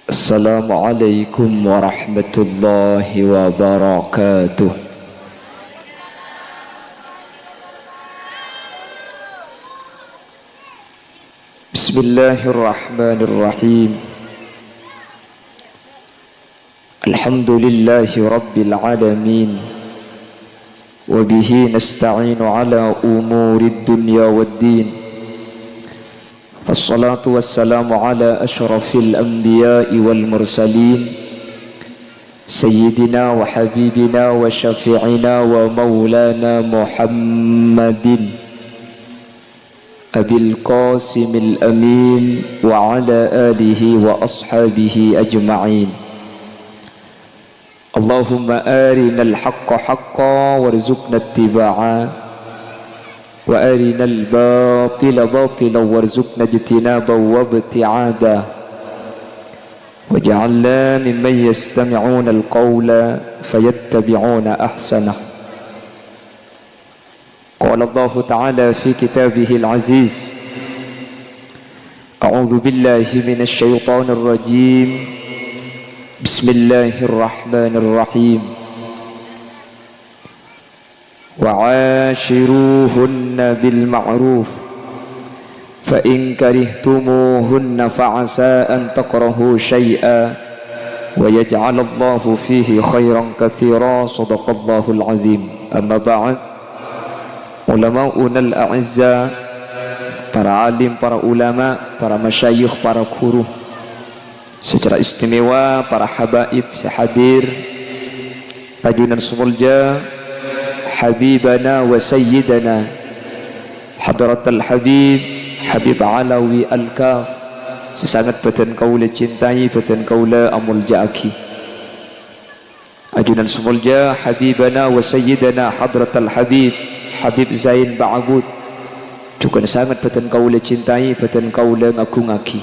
Assalamualaikum warahmatullahi wabarakatuh. Bismillahirrahmanirrahim. Alhamdulillahi rabbil alamin. Wa bihi nasta'inu ala umurid dunya waddin. Wassalatu wassalamu ala ashrafil anbiya'i wal mursalin Sayyidina wa habibina wa syafi'ina wa maulana Muhammadin Abil Qasimil Amin wa ala alihi wa ashabihi ajma'in. Allahumma arinal haqqa haqqa warzuqna ittiba'a wa arinal batila batila warzuqna ijtinaba wa ibti'ada waj'alna mimman yastami'una alqawla fayattabi'una ahsanah. Qala Allah Ta'ala fi kitabihi al-aziz, a'udzu billahi minasy syaithanir rajim. Bismillahirrahmanirrahim. وعاشروهن بالمعروف فإن كرهتموهن فعسى أن تكرهوا شيئا ويجعل الله فيه خيرا كثيرا. صدق الله العظيم. أما بعد، ulamauna al-a'izza, para alim, para ulama, para masyayikh, para guru, secara istimewa para habaib sehadir, ajunan semulja Habibana wa Sayyidana Hadratul Habib Habib Alawi Al-Kaf, sesangat beten kaula cintai, beten kaula amulja aki. Ajunan semulja Habibana wa Sayyidana Hadratul Habib Habib Zain Ba'abud, juga sangat beten kaula cintai, beten kaula ngagung aki.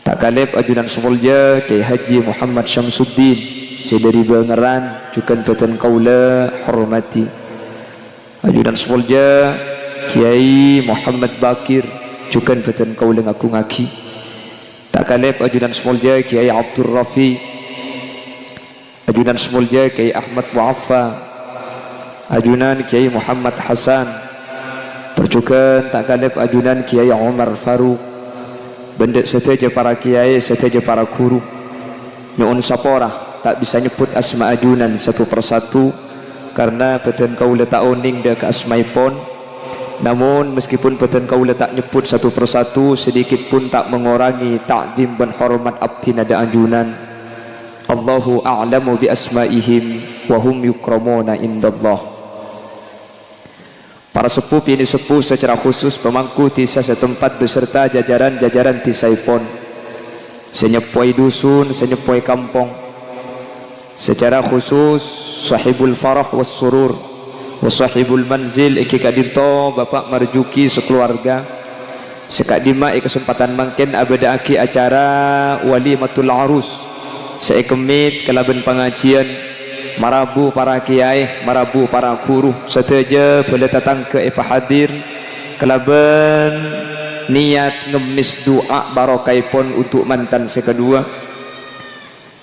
Tak kalep ajunan semulja Kiai Haji Muhammad Syamsuddin sedari Bangeran, juga beten kaula hormati. Ajudan semulja Kiai Muhammad Bakir, juga beten kaula ngagung aki. Tak kalep ajudan semulja Kiai Abdul Rafi, ajudan semulja Kiai Ahmad Mu'affa, ajudan Kiai Muhammad Hasan, percukan tak kalep ajudan Kiai Umar Faruq, bendek seteja para kiai, seteja para guru. Nyuun saporah tak bisa nyebut asma ajunan satu persatu karena beten kaula tak oning dah ke asmaipon. Namun meskipun beten kaula tak nyebut satu persatu, sedikit pun tak mengurangi ta'zim dan hormat abdi nada ajunan. Allahu a'lamu bi asmaihim wa hum yukramuna indallah. Para sepuh ini sepuh secara khusus pemangku tisa setempat beserta jajaran-jajaran tisaipon, senyepoi dusun, senyepoi kampung. Secara khusus sahibul farah was surur wa sahibul manzil iki kadinto Bapak Marjuki sekeluarga sekadima kesempatan mangken abada aki acara walimatul arus seekemit kelaben pengajian marabu para kiai, marabu para guru seteja boleh datang ke hadir kelaben niat ngemis doa barokaipun untuk mantan sekedua.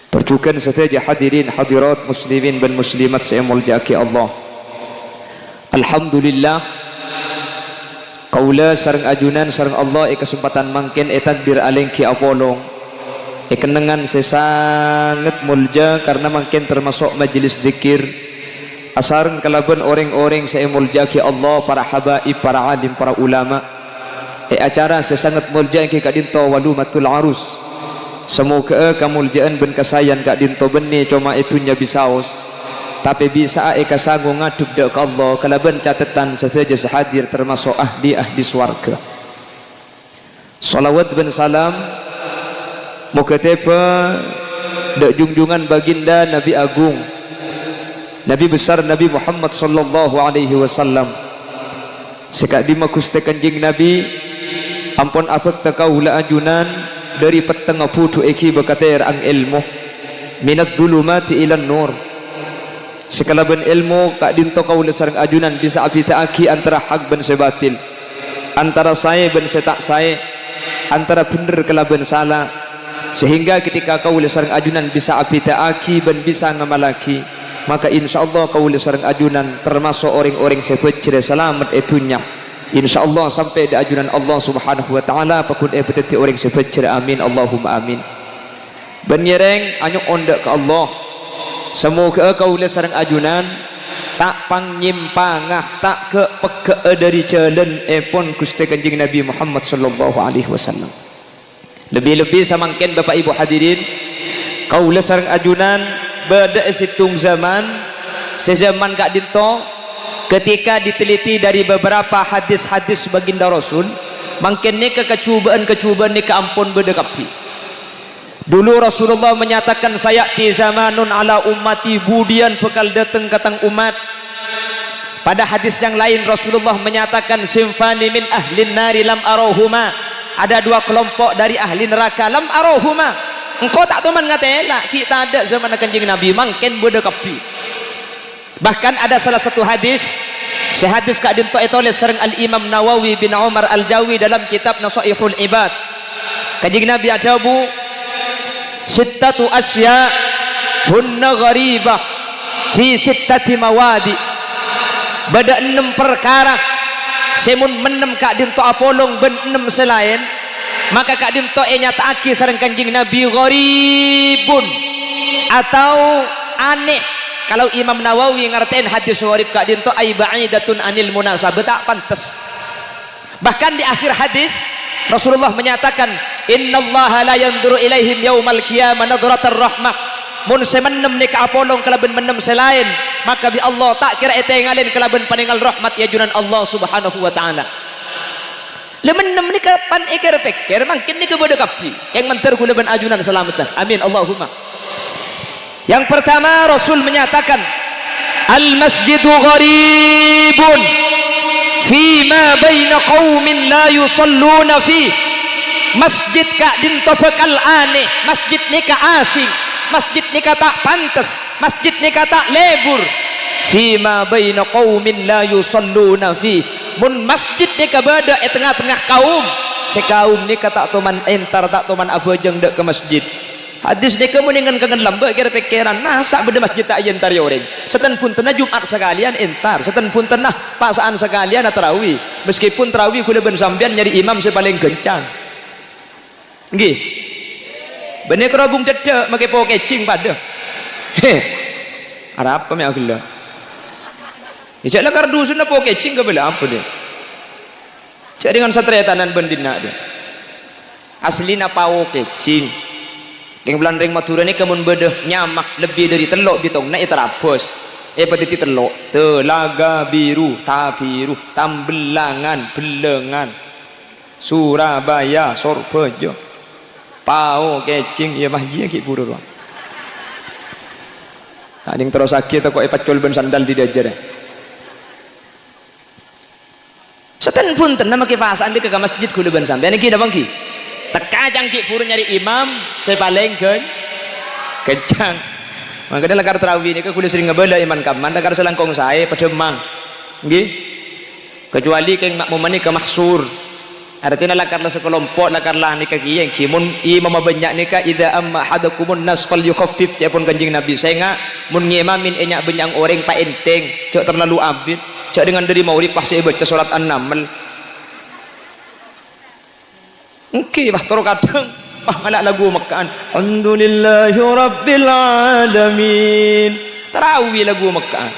Percukan saja hadirin hadirat muslimin dan muslimat saya muljaki Allah. Alhamdulillah kaula sareng ajunan sareng Allah kesempatan mangken takdir alengki apolong kenengan sesangat mulja karena mangken termasuk majelis zikir asareng kalaban orang-orang saya muljaki Allah, para habaib, para alim, para ulama. Acara sesangat mulja ki kadinto walumatul arus. Semoga kamuljaan ben kasayan kak dinto beni cuma itunya bisaos tapi bisa kasanggung ngaduk dek Allah kalaban catatan saja sehadir termasuk ahli swarga. Salawat ben salam mukatepa dek junjungan baginda Nabi Agung, Nabi besar Nabi Muhammad sallallahu alaihi wasallam. Sekak dimakuste kanjing Nabi ampun afak takaula ajunan dari peteng putu eki bakater ang ilmu minat zulumati ilan nur. Sekalaban ilmu kak dinto kaula sareng ajunan bisa abita aki antara hak ben sebatil, antara saya ben setak saya, antara bener kelaban salah, sehingga ketika kaula sareng ajunan bisa apitaaki dan bisa ngamalaki, maka insyaallah kaula sareng ajunan termasuk orang-orang sepecere selamat etunya insyaallah sampai di ajunan Allah Subhanahu wa taala pakun peteti orang sepecere. Amin Allahumma amin. Benyereng anyuk ondak ke Allah, semoga kaula sareng ajunan tak pangnyimpangah, tak ke peke dari jalan epon Gusti Kanjeng Nabi Muhammad sallallahu alaihi wasallam. Lebih-lebih samangken Bapak Ibu hadirin, kaula sareng ajunan beda situng zaman sezaman Kak Dinto ketika diteliti dari beberapa hadis-hadis baginda Rasul, mangkennya kecubaan-kecubaan ni keampun berdekapi. Dulu Rasulullah menyatakan sayati zamanun ala ummati, budian bekal datang katang umat. Pada hadis yang lain Rasulullah menyatakan simfani min ahlin nari lam arohuma, ada dua kelompok dari ahli neraka lam arohuma. Engkau tak teman ngatela kita ada zaman Kanjeng Nabi mangken berdekapi. Bahkan ada salah satu hadis, sehadis Kak Dinto oleh sering Al-Imam Nawawi bin Umar Al-Jawi dalam kitab Nasaihul Ibad. Kanjeng Nabi ajabu sittatu asya hunna gharibah fi sittati mawadi, bada 6 perkara semun menem Kak Dinto apolong ben 6 selain, maka Kak Dinto nyataaki sareng Kanjeng Nabi gharibun atau aneh. Kalau Imam Nawawi ngertiin hadis gharib Kak Dinto ay ba'idatun anil munasabah, tak pantas. Bahkan di akhir hadis Rasulullah menyatakan innallaha la yanzuru ilaihim yaumal qiyamah nadratar rahmah, mun semenem ni ka apolong kalaben menem selain, maka bi Allah tak kira etengalin kalaben paningal rahmat ya junan Allah Subhanahu wa taala. Lemenem ni kapan ikir pikir mungkin ni kepada kapi yang menter kulaben ajunan selamatan. Amin Allahumma. Yang pertama Rasul menyatakan al masjidu gharibun fima baina qaumin la yusalluna fi. Masjid Kak Dinto bekal aneh, masjid ni ka asing, masjid ni ka tak pantas, masjid ni ka tak lebur. Fima baina qaumin la yusalluna fi, mun masjid ni ka bada tengah-tengah kaum, sekaum ni ka tak toman entar, tak toman abajeng dek ke masjid. Hadis ni kemuningan kangen lambak kira pikiran masa beda masjid tak entar ya orang. Setan pun tenah Jumat sekalian entar, setan pun tenah paksaan sekalian tarawih. Meskipun tarawih kula ben sampean nyari imam sepaling kencang. Nggih. Bener kerabung cedek make po kecing pada. Ada apa me agila? Ijak lah kardusun po kecing ke bela apa dia? Cak dengan satria tanan bendina dia. Aslina pao kecing. Yang bulan ring Madura ni kemun bedeh nyamak lebih dari telok bitong na terapos. Petiti telok, Telaga Biru, Tabiru, Tambelangan, Belengan, Surabaya, Sorbejo, Pau, Kecing, ya mah iya ki pura ruang. Tak ding terus sakit kok pacul ben sandal di dajar. Setan pun tenang make pasaan di ke masjid kula ben sampean iki dah bangki. Teka jangkik pura nyari imam sepaling kencang. Maka dia lakar terawih ni ke kulit sering ngebela iman kaman lakar selangkong saya pademang nggih, kecuali keng makmum ni ke mahsur artinya lakar lah sekelompok lakar lah ni ke kiye kimun imam banyak ni ka idza amma hadakumun nas fal yukhaffif japun Kanjeng Nabi saya mun ngimamin enyak banyak orang pa enteng cak terlalu abid cak dengan dari maurib pas saya baca surat An-Naml. Okey bah toro kadang malak lagu Mekkaan alhamdulillahi rabbil alamin tarawih lagu Mekkaan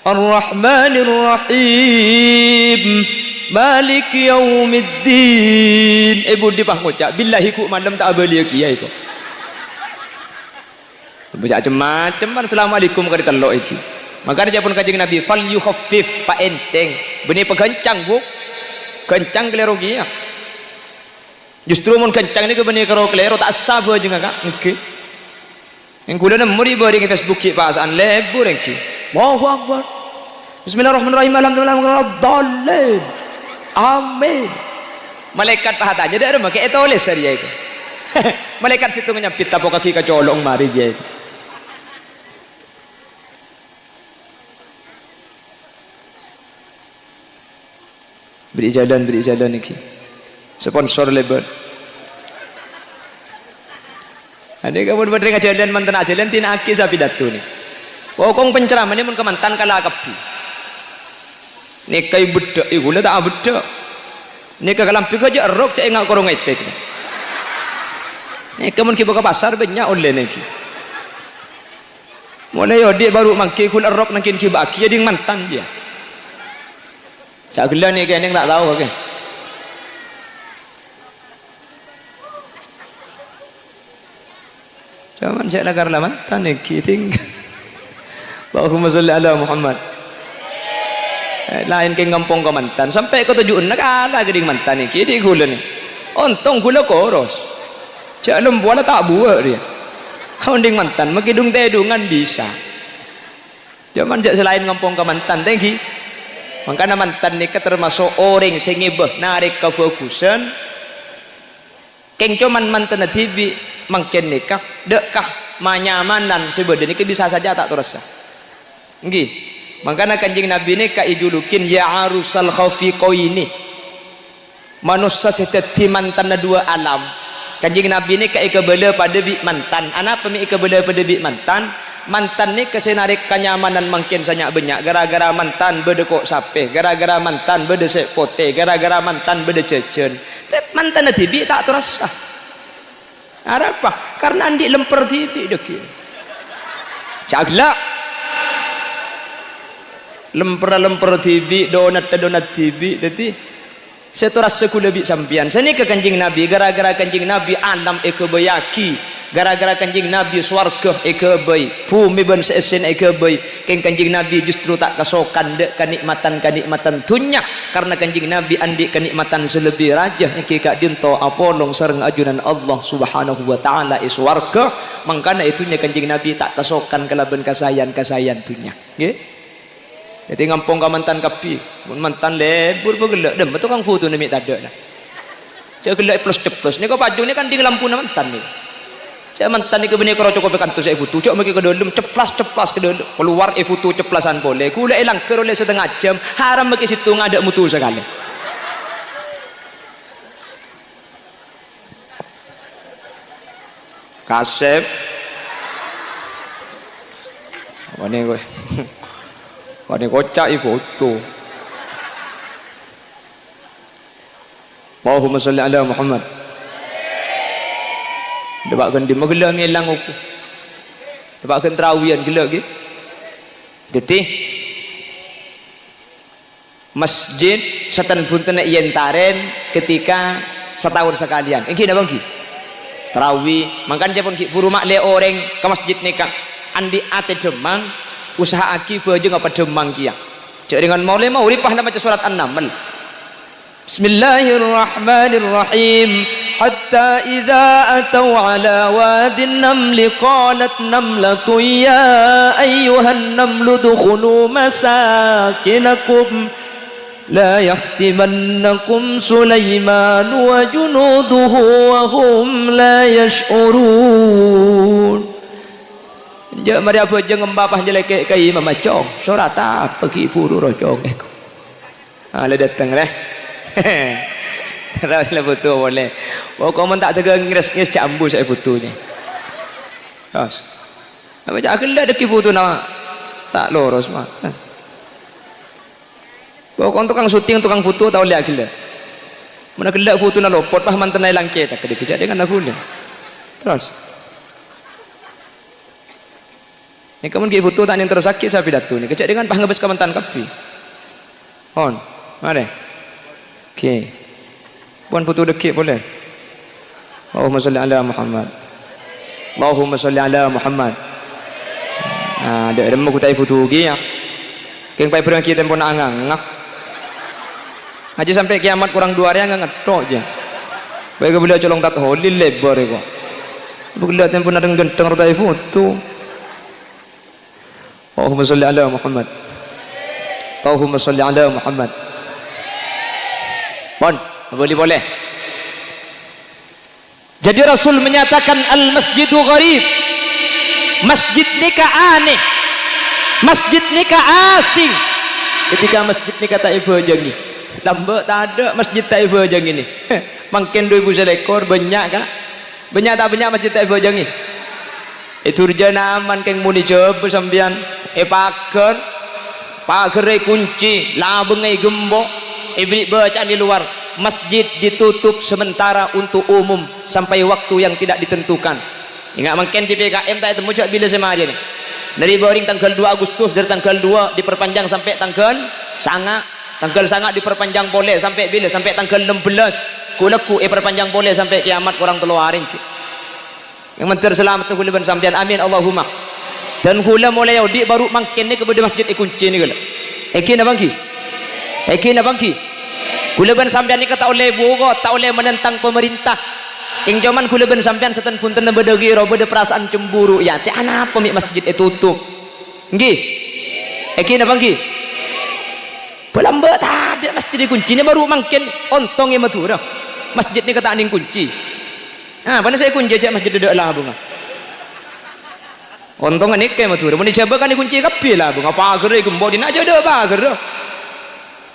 ar-rahmanir rahim malik yaumiddin ibu di pah ngucap billahi ku malam tak abali kiai itu baca macam-macam kan assalamualaikum ka ditelok iki maka dia pun Kanjeng Nabi fal yukhaffif pa enteng benih pegancang bu kencang klerogi ya. Justru mun kencang ni ke benih karo klero tak sabo jeung Kak. Okey. Yang kula muri bari Facebook ki pasaan lebur engki. Allahu akbar. Bismillahirrahmanirrahim. Alhamdulillah. Amin. Malaikat pahatanya dak make eta oleh syariah itu. Malaikat situ nyapit tapo kaki ka colong mari je. Beri jalan iki. Sponsor lebar. Ade kamu berdiri ngajalan mantan ajalan tina aki sapi datu ni. Pokong penceramah ni mun kemantan kala kapi. Ni kai bedek iku la tak bedek. Ni ka kalam pigo je erok cek ngak korong etek. Ni kamun ki buka pasar banyak oleh ni ki. Mulai yo dia baru mangki kul erok nangkin ki baki jadi mantan dia. Cak gelan ni kan yang tak tahu kan. Jangan saya nak karena mantan ni kiting. Allahumma salli ala Muhammad. Lain ke ngampung ke mantan sampai ke tujuan nak ala geding mantan ni kiri gula ni. Untung gula koros. Cak lembuala tak buat dia. Hunding mantan makidung tedungan bisa. Jangan cak selain ngampung ke mantan tengki. Makanya mantan ni termasuk orang sing ngibah narik kefokusan. Keng cuman mantan tibi mungkin nikah dekkah manyamanan sebenarnya ni bisa saja tak terasa. Nggih. Makanya kanjeng Nabi ni ka idulukin ya arusal khafiqaini. Manusia seteti mantan dua alam. Kanjeng Nabi ni ka ikebela pada bi mantan. Ana pemi ikebela pada bi mantan. Mantan ni kesenarik kenyamanan mungkin sanyak banyak gara-gara mantan bedekok sapeh, gara-gara mantan bedesek pote, gara-gara mantan bedececen. Tapi mantan tibi tak terasa. Apa? Karena andi lemper tibi deki. Caglak lemper tibi donat tibi jadi seteras sekulabi sampian seni ke kanjing Nabi gara-gara kanjing Nabi alam ekebeyaki gara-gara kanjing Nabi swarga ekebey bumi ben seesen ekebey keng kanjing Nabi justru tak kasokan dek kenikmatan dunya karena kanjing Nabi andi kenikmatan selebih raja iki kak dinto apolong sareng ajunan Allah subhanahu wa ta'ala swarga mangkana itunya kanjing Nabi tak kasokan kelaben kasayan dunya nggih. Jadi ngampung ka mantan kapi, mantan lebur bergelak, dem betul kang foto ni tak ada lah. Cak gelak plus ceplos, ni kau paju ni kan di lampu na mantan ni. Cak mantan ni kebeni kau cukup kantor saya foto, cak mungkin ke dalam ceplas ke dalam keluar foto ceplasan boleh, kula hilang keroleh setengah jam, haram mungkin situ ngada mutu sekali. Kasep, mana gue? Pada kocak foto. Allahumma salli ala Muhammad. Debakkan di magelang ngelang aku. Debakkan terawian gelak gitu. Jadi masjid setan bunten yentaren ketika setahun sekalian. Engki napa engki? Terawih. Mangkan japon ki puru mak le orang ke masjid nikah. Andi ate demang usaha aki aja ngapa demang kia cek dengan mau ripah nama surat An-Naml Bismillahirrahmanirrahim hatta idza atau ala wadin namli qalat namlatun ya ayyuhan namlu dukhulu masakinakum la yahtimannakum Sulaiman wa junuduhu wa hum la yash'urun. Je mari apa je ngembapah jelek kai mamacong surat apa ki furu rocong le datang leh terus le foto boleh kau tak tegang ngres cambu saya fotonya terus apa cak akil ada ki foto nama tak loros mah kau tukang syuting tukang foto tahu le akil mana kelak foto na lopot pah mantan hilang cetak kedikit dengan aku le terus ni kamu pergi foto tak yang tersakit saya pidato ni kecak dengan pah ngebes kementan kapi on mari okey puan foto dekik boleh Allahumma salli ala Muhammad Allahumma salli ala Muhammad ada demo ku tai foto gi ya keng pai perang kita pun angang ngak aja sampai kiamat kurang 2 hari angang ngetok je baik boleh colong tak holil lebar ko bugla tempun ada genteng tai foto Allahumma salli ala Muhammad Allahumma salli ala Muhammad boleh jadi Rasul menyatakan al-masjidu gharib masjid nikah aneh masjid nikah asing ketika masjid nikah Taifah jangi lambat tak ada masjid Taifah jangi ni makin 2000 selekor banyak kah banyak tak banyak masjid Taifah jangi itu aman keng muni coba sambian pagar kunci labengai gembok ibrik bacaan di luar masjid ditutup sementara untuk umum sampai waktu yang tidak ditentukan. Ingat mungkin PPKM tak temu cak bila sama aja nih dari boring tanggal 2 Agustus dari tanggal 2 diperpanjang sampai tanggal sangat diperpanjang boleh sampai bila sampai tanggal 16 kuleku perpanjang boleh sampai kiamat orang teluarin yang mentir selamat tu kuliban sampean amin Allahumma. Dan hula mulai di baru makin ni kepada masjid kunci ni kala ekin abangki kuliban sampean ni kata oleh bugo tak oleh menentang pemerintah yang zaman kuliban sampean setan punten bedegi ro bede perasaan cemburu ya ti ana apa mi masjid tutup nggih ekin abangki pelamba tak ada masjid kunci ni baru makin ontong yang matura masjid ni kata aning kunci mana saya kunci aja masjid dedak lah bunga ontong ni kayak matura mun dicoba kan dikunci kapi lah bunga pagar gembok dina aja dah pagar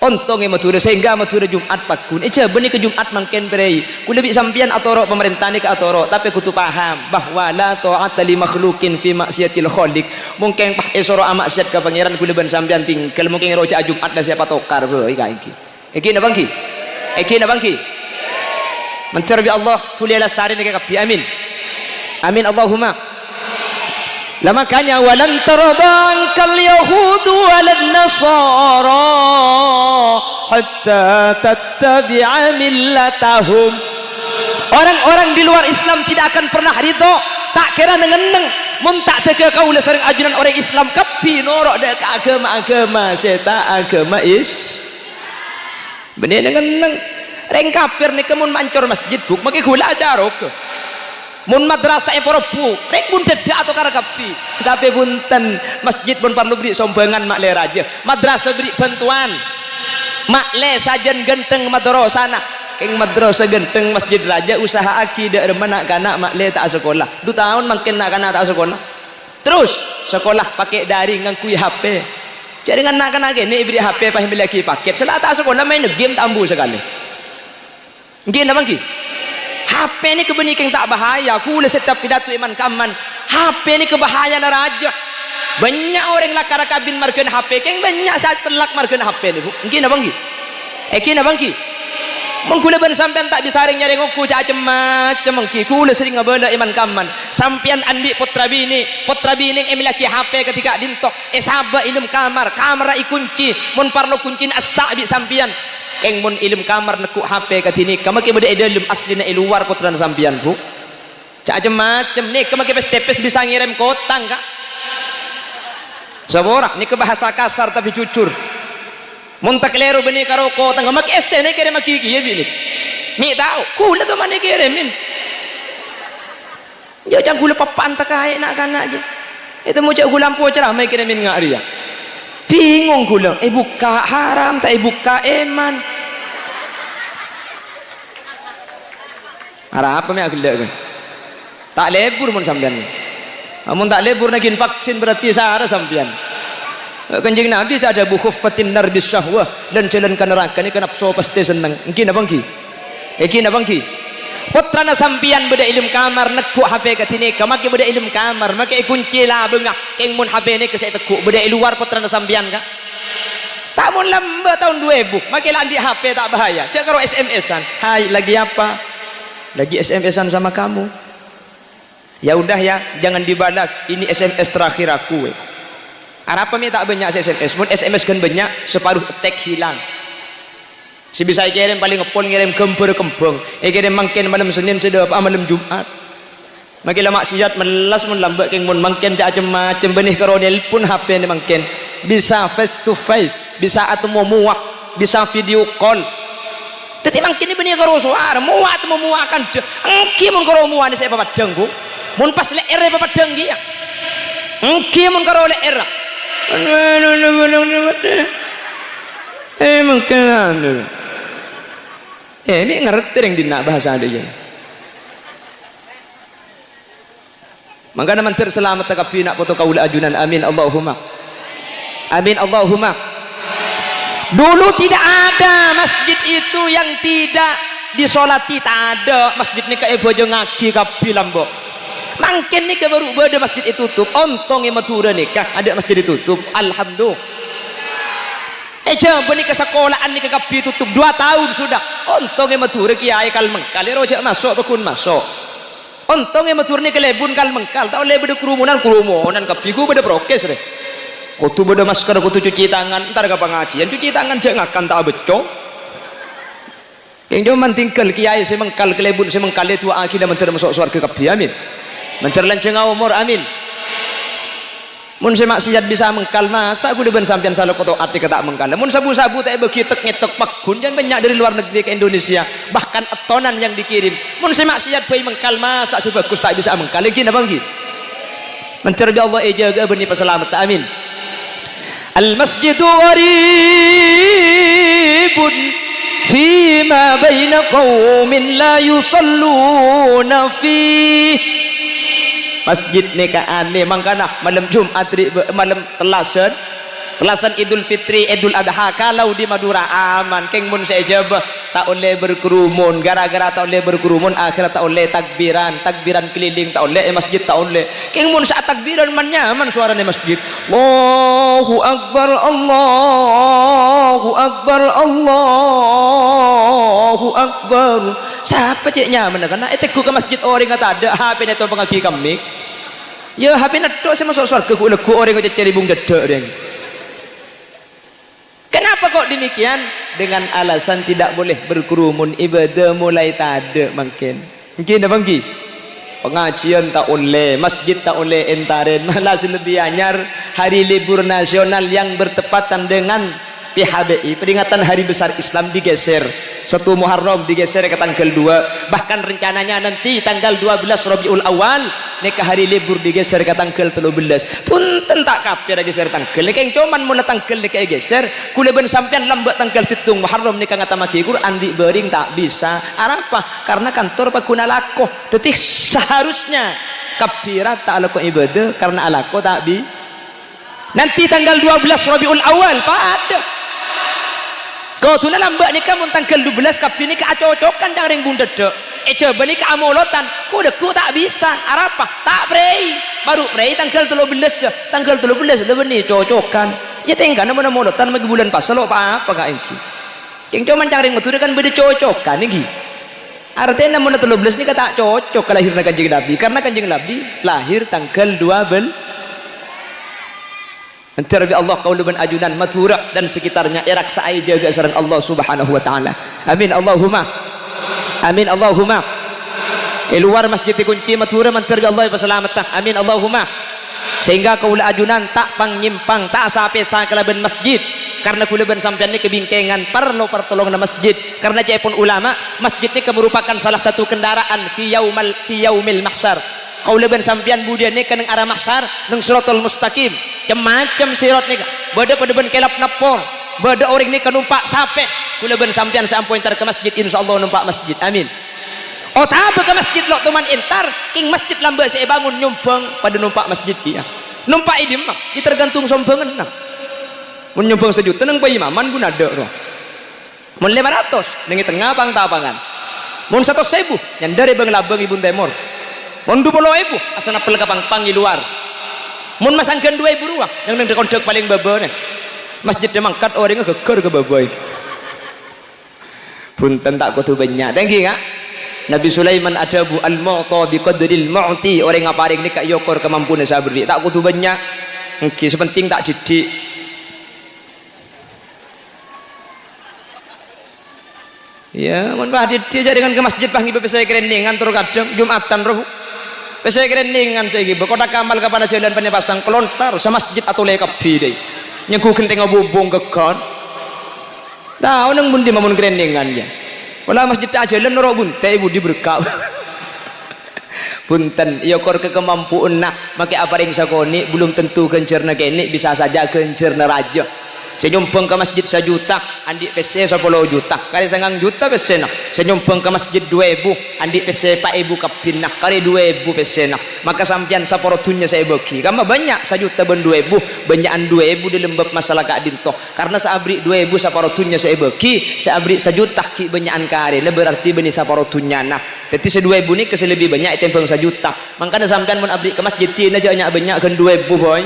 ontong yang matura sehingga matura Jumat pakun coba ni ke Jumat makin perei ku lebih sampian atoro pemerintah ni ke atoro tapi ku tu paham bahwa la ta'ata li makhlukin fi maksiatil khaliq mungkin pah esoro maksiat ka pangeran ku leban sampian tinggal mungkin roja Jumat dah siapa tokar bro iki na bangki mencerbi Allah tulia lastari ni kapi amin Allahumma lah makanya walan taradan kal yahudu walan nasara hatta tattabi'a millatahum orang-orang di luar Islam tidak akan pernah ridho tak kira nengeneng mun tak tega kaula sering ajaran orang Islam kapi norok dak agama seta agama bener nengeneng reng kafir ni kemun mancur masjid buk maki gula acara ke mun madrasah poropu reng pun dedak atau kara kapi tapi punten masjid pun perlu beri sombangan makle raja madrasah beri bantuan makle sajen genteng madrasana keng madrasah genteng masjid raja usaha akidah remana kanak makle tak sekolah 2 tahun makin nak kanak tak sekolah terus sekolah pakai daring ngangkui HP jadi anak-anak ini beri HP pas lagi paket setelah tak sekolah main game tambu sekali gini bangki HP ini kebenikeng tak bahaya kula setiap pidato iman kaman HP ini kebahayaan raja banyak orang lakar kabin margen HP keng banyak saat telak margen HP ini bu gini bangki mengkula ban sampean tak bisa ring nyari ngoku macam mengki kula sering ngabela iman kaman sampean andi putra bini emilaki HP ketika dintok sabak ilmu kamar ikunci mun parlo kuncin asak bi sampean keng mun ilmu kamar nekuk HP katini kamaki beda dalam asli na luar putra sampean bu macam ni kamaki pes bisa ngirim kotang kak saborak ni ke bahasa kasar tapi jujur mun tak kleru beni karo kotang kamaki ese ni kirim makiki ya bini mi tahu kula tu mana kirimin ya jangan kula papan tak kaya nak kanak je itu mau cak kula lampu cerah mai kirimin ngak ria bingung kula buka haram tak buka eman arah apa me agak kan tak lebur mun sampean amun tak lebur nak vaksin berarti sahara sampean kanjeng Nabi ada bu khuffatin nar bis syahwah dan jalan ke neraka ni kenapa pasti seneng mungkin bangki putrana sampian beda ilmu kamar nekuk HP katini kamaki beda ilmu kamar maki kunci lah bengah keng mun HP ni kesai tekuk beda luar putrana sampian kak tak mun lamba tahun 2000 maki landi HP tak bahaya cek karo SMS-an hai lagi apa lagi SMS-an sama kamu ya udah ya jangan dibalas ini SMS terakhir aku apa mi tak banyak SMS mun SMS kan banyak separuh attack hilang si bisa kirim paling ngepol ngirim kempur kembang kirim mangkin malam Senin sedap malam Jumat makin maksiat melas mun lambat keng mun mangkin macam benih karonel pun HP ni mangkin bisa face to face bisa atau muak bisa video call tapi mangkin ni benih karo suara muak atau muakan engki mun karo muak ni saya papadang bu mun pas leer papadang dia engki mun karo leer mungkin ini ngerti yang dinak bahasa dia maka naman terselamat takapi nak foto kaula ajunan amin Allahumma dulu tidak ada masjid itu yang tidak disolati tak ada masjid ni kayak bojo ngaki kapi lambok Mungkin ni ke baru ada masjid itu tutup, ontong yang matura nikah ada masjid ditutup. Alhamdulillah. Coba ni ke sekolahan ni ke kapi tutup 2 tahun sudah. Ontong yang matura kiai kal mengkal, rojak masuk bekun masuk. Ontong yang matura ni ke lebun kal mengkal, tak boleh beda kerumunan kapi ku beda prokes deh. Kutu beda masker, kutu cuci tangan, ntar ke pengajian cuci tangan jangan akan tak beco. Yang cuma tinggal kiai saya mengkal kelebun saya mengkal itu akhirnya menteri masuk surga kapi amin. Menteri lanceng umur amin. Mun saya maksiat bisa mengkal masa aku depan sampean salah koto ati kata mengkal. Mun sabu-sabu tak begitu ngetok pakun yang banyak dari luar negeri ke Indonesia bahkan etonan yang dikirim. Mun saya maksiat bayi mengkal masa sebagus tak bisa mengkal lagi napa nggih. Mencerbi Allah jaga benih peselamat amin. Al masjidu gharibun fima baina qaumin la yusalluna fi. Masjid ni ka aneh mangkana malam Jumat malam telasan Idul Fitri Idul Adha kalau di Madura aman keng mun saya jawab tak boleh berkerumun gara-gara tak boleh berkerumun akhirat tak boleh takbiran keliling tak boleh masjid tak boleh keng mun saat takbiran man nyaman suaranya masjid Allahu Akbar Allahu Akbar Allahu Akbar siapa cik nyaman karena ku ke masjid orang kata ada HP neto pengagi kami ya HP neto saya masuk surga ku legu orang kata cari bung dedek deng. Kenapa kok demikian? Dengan alasan tidak boleh berkerumun ibadah mulai tak ada mungkin apa nggih? Pengajian tak boleh, masjid tak boleh entarin, malah lebih anyar hari libur nasional yang bertepatan dengan PHBI peringatan hari besar Islam digeser 1 Muharram digeser ke tanggal 2 bahkan rencananya nanti tanggal 12 Rabiul Awal nikah hari libur digeser ke tanggal 13 punten tak kapir geser tanggal keng cuman mula tanggal nikah geser kuleban sampean lambat tanggal 7 Muharram nikah ngatamaki Quran di bering tak bisa apa karena kantor pakuna lakoh tetih seharusnya kapirat tak lakoh ibadah karena alakoh tak bi nanti tanggal 12 Rabiul Awal pada kau tu lambat ni kamu tanggal 12 kapi ni keacocokan jaring bunda dek coba ni keamolotan ku tak bisa apa tak prei baru prei tanggal 13 tanggal 13 lebih ni cocokan ya tinggal nama molotan bagi bulan pasal apa kak engki yang cuma jaring itu kan beda cocokan ni artinya nama 13 ni kata cocok kelahiran kanjeng Nabi karena kanjeng Nabi lahir tanggal 12 Mencari Allah kauluban ajunan Madura dan sekitarnya erak saai jaga saran Allah subhanahu wa ta'ala amin Allahumma luar masjid dikunci Madura mencari Allah pasalamatah amin Allahumma sehingga kaula ajunan tak pangnyimpang tak sapesa kelaban masjid karena kulaban sampean ini kebingkengan perlu pertolongan masjid karena cepon ulama masjid ini merupakan salah satu kendaraan fi yaumil mahsyar kaulaban sampean budian ini ke arah mahsyar nang siratal mustaqim macam sirat ni bada pada ben kelap napor bada orang ni numpak sape kulaban sampean sampoin tar ke masjid insyaallah numpak masjid amin oh tak ke masjid lo teman entar king masjid lambat saya bangun nyumbang pada numpak masjid kia numpak idim mah tergantung sombangan nah mun nyumbang sejuta nang bayi maman pun ada roh mun 500 nengi tengah pang tapangan mun 100.000 yang dari bang labang ibun temor mun 20.000 asana pel kapang pang di luar mun masangkan 2.000 ruang yang nang kondek paling babane masjid mangkat orangnya geger ke babai punten tak kutu banyak thank you kak Nabi Sulaiman adabu al-mu'ta biqadril mu'ti orang ngaparing ni kak yokor kemampuan sabri tak kutu banyak okay, sepenting tak didik ya mun bah didik jadi dengan ke masjid pah ngibe saya kereningan tur kadang Jumatan roh saya kereningan saya gitu kota kamal kepada jalan penepasang kelontar sama masjid atau lekapi deh nyeku kenteng ngobong kekan tahu nang bundi mamun kereningan ya wala masjid tak jalan noro bunte ibu diberkah punten iya kor kekemampuan nak make apa ring sakoni belum tentu kencerna kene bisa saja kencerna raja senyumpeng ke masjid 1 juta andik PC 10 juta kali 9 juta PC nak senyumpeng ke masjid 2.000 andik PC 4.000 kapin nak kali 2.000 PC nak maka sampian saporotunya saya bagi kama banyak 1 juta ben 2.000 banyakan 2.000 di lembab masalah kak dinto karena seabri 2.000 saporotunya saya bagi seabri 1 juta ki banyakan kare berarti beni saporotunya nah Jadi se-2.000 ni ke lebih banyak tempang 1 juta. Makanya sampean mun abdi ke masjid tina aja banyak kan 2.000 boy.